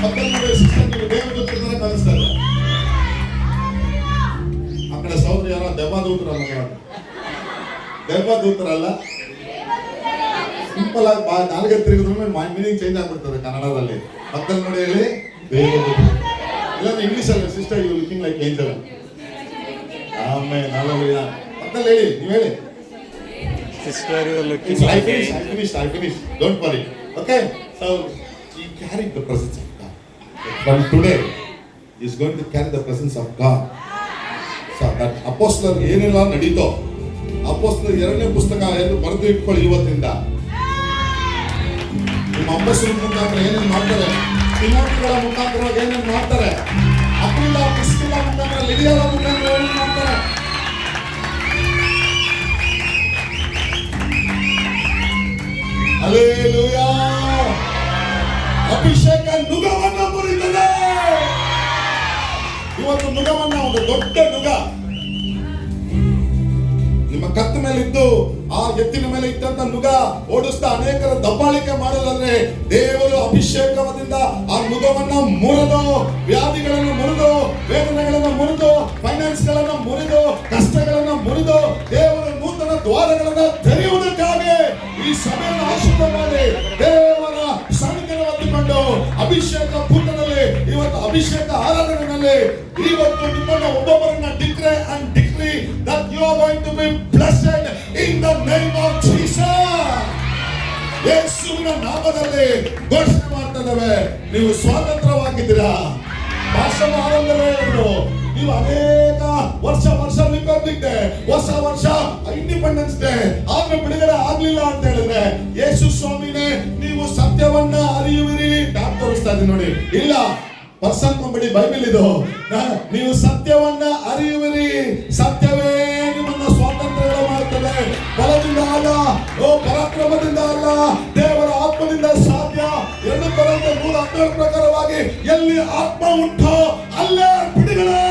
Speaker 4: ಮತ್ತೊಂದು ಸಿಸ್ಟರ್ ದೇವದೂತರು ತರ ಕಾಣಿಸ್ತಾರೆ. ಆ ಕಡೆ ಸಹೋದರಿ ಯಾರೋ ದೆವ್ವದೂತರಲ್ಲ, ದೆವ್ವದೂತರಲ್ಲ, ಸಿಂಪಲ್ ಆಗಿ ನಾಲ್ಗೆ ತಿರುಗಿದ್ರು ಮೀನಿಂಗ್ ಚೇಂಜ್ ಆಗ್ಬಿಡ್ತದೆ ಕನ್ನಡದಲ್ಲಿ. ಮತ್ತಲ್ಲಿ ನೋಡಿ ಹೇಳಿ ದೇವದೂತ, ಇಲ್ಲ ಇಂಗ್ಲಿಷ್ ಅಲ್ಲಿ sister you looking like angel. ಆಮೇಲೆ ಮತ್ತಲ್ಲಿ ಹೇಳಿ, ನೀವು ಹೇಳಿ. I finished. Don't worry. Okay? So, he carried the presence of God. From today, he is going to carry the presence of God. So, that ಅಪೊಸ್ತಲರ ಏನೆಲ್ಲ ನಡೀತೋ, ಅಪೊಸ್ತಲರ 2ನೇ ಪುಸ್ತಕ ಎಂದು ಬರೆದು ಇಟ್ಕೊಳ್ಳಿ ಇವತ್ತಿಂದ. ನಿಮ್ಮ ಅಪೊಸ್ತಲರ ಮುಖಾಂತರ ಏನೇನು ಮಾಡ್ತಾರೆ, ತಿಮೋತಿಗಳ ಮುಖಾಂತರ ಏನೇನು ಮಾಡ್ತಾರೆ, ಅಕ್ವಿಲ ಪ್ರಿಸ್ಕಿಲ ಮುಖಾಂತರ, ಲಿಡಿಯಳ ಮುಖಾಂತರ ಏನೇನು ಮಾಡ್ತಾರೆ. ಹಲ್ಲೆಲೂಯಾ. ಅಭಿಷೇಕ ನುಗವನ್ನ ಮುರಿತದೆ. ಇವತ್ತು ನುಗವನ್ನ, ಒಂದು ದೊಡ್ಡ ನುಗ ನಿಮ್ಮ ಕತ್ತ ಮೇಲೆ ಇದ್ದು ಆ ಎತ್ತಿನ ಮೇಲೆ ಇಟ್ಟಂತ ನುಗ ಓಡಿಸ್ತಾ ಅನೇಕರ ದಬ್ಬಾಳಿಕೆ ಮಾಡೋದಾದ್ರೆ, ದೇವರು ಅಭಿಷೇಕದಿಂದ ಆ ನುಗವನ್ನ ಮುರಿದು, ವ್ಯಾಧಿಗಳನ್ನು ಮುರಿದು, ವೇದನೆಗಳನ್ನು ಮುರಿದು, ಫೈನಾನ್ಸ್ ಗಳನ್ನ ಮುರಿದು, ಕಷ್ಟಗಳನ್ನ ಮುರಿದು, ದೇವರ ನೂತನ ದ್ವಾರಗಳನ್ನ ತೆರೆಯುವುದಕ್ಕಾಗಿ ಈ ಸಭೆಯನ್ನು ಆಶೀರ್ವಾದ ಮಾಡಿ ದೇವರ ಸನ್ನಿಧಿಯನ್ನು ಹೊತ್ತುಕೊಂಡು ಅಭಿಷೇಕ ಪೂರ್ಣದಲ್ಲಿ ಇವತ್ತು ಅಭಿಷೇಕ ಆರಾಧನೆಯಲ್ಲಿ ಇವತ್ತು ನಿಮ್ಮನ್ನ ಒಬ್ಬೊಬ್ಬರನ್ನ declare and decree that you are going to be blessed in the name of Jesus. ಯೇಸುವಿನ ನಾಮದಲ್ಲಿ ಘೋಷಣೆ ಮಾಡ್ತಿದ್ದೇವೆ, ನೀವು ಸ್ವತಂತ್ರವಾಗಿದ್ದೀರಾ. ಭಾಷಣ ಆರಂಭವೇ ಇದ್ರು, ನೀವು ಅನೇಕ ವರ್ಷ ರಿಪಬ್ಲಿಕ್ ಡೇ, ಹೊಸ ವರ್ಷ ಇಂಡಿಪೆಂಡೆನ್ಸ್ ಡೇ ಆದ್ರೂ ಬಿಡುಗಡೆ ಆಗ್ಲಿಲ್ಲ ಅಂತ ಹೇಳಿದ್ರೆ, ಯೇಸು ಸ್ವಾಮಿನೇ ನೀವು ಸತ್ಯವನ್ನ ಅರಿಯುವಿರಿ. ಡಾಕ್ಟರ್ ತೋರಿಸ್ತಾ ಇದ್ದೀನಿ ನೋಡಿ, ಇಲ್ಲ ಪರ್ಸನ್ ಕೊಂಬಿಡಿ, ಬೈಬಲ್ ಇದು. ನೀವು ಸತ್ಯವನ್ನ ಅರಿಯುವಿರಿ, ಸತ್ಯವೇ ನಿಮ್ಮನ್ನ ಸ್ವಾತಂತ್ರ್ಯ ಮಾಡ್ತದೆ. ಬಲದಿಂದ ಅಲ್ಲ, ಪರಾಕ್ರಮದಿಂದ ಅಲ್ಲ, ದೇವರ ಆತ್ಮದಿಂದ ಸಾಧ್ಯ. 2 ಕೊರಿಂಥ 3:12 ಪ್ರಕಾರವಾಗಿ ಎಲ್ಲಿ ಆತ್ಮ ಉಂಟೋ ಅಲ್ಲೇ ಬಿಡುಗಡೆ.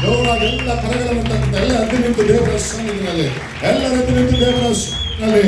Speaker 4: ದೇವರಾಗ ಎಲ್ಲ ಕರೆಗಳನ್ನು ತಂದ ಎಲ್ಲ ಎದ್ದು ನಿಂತು ದೇವರ ಸನ್ನಿಧಿಯಲ್ಲಿ, ಎಲ್ಲರ ಎದ್ದು ನಿಂತು ದೇವರ ಸನ್ನಿಧಿಯಲ್ಲಿ.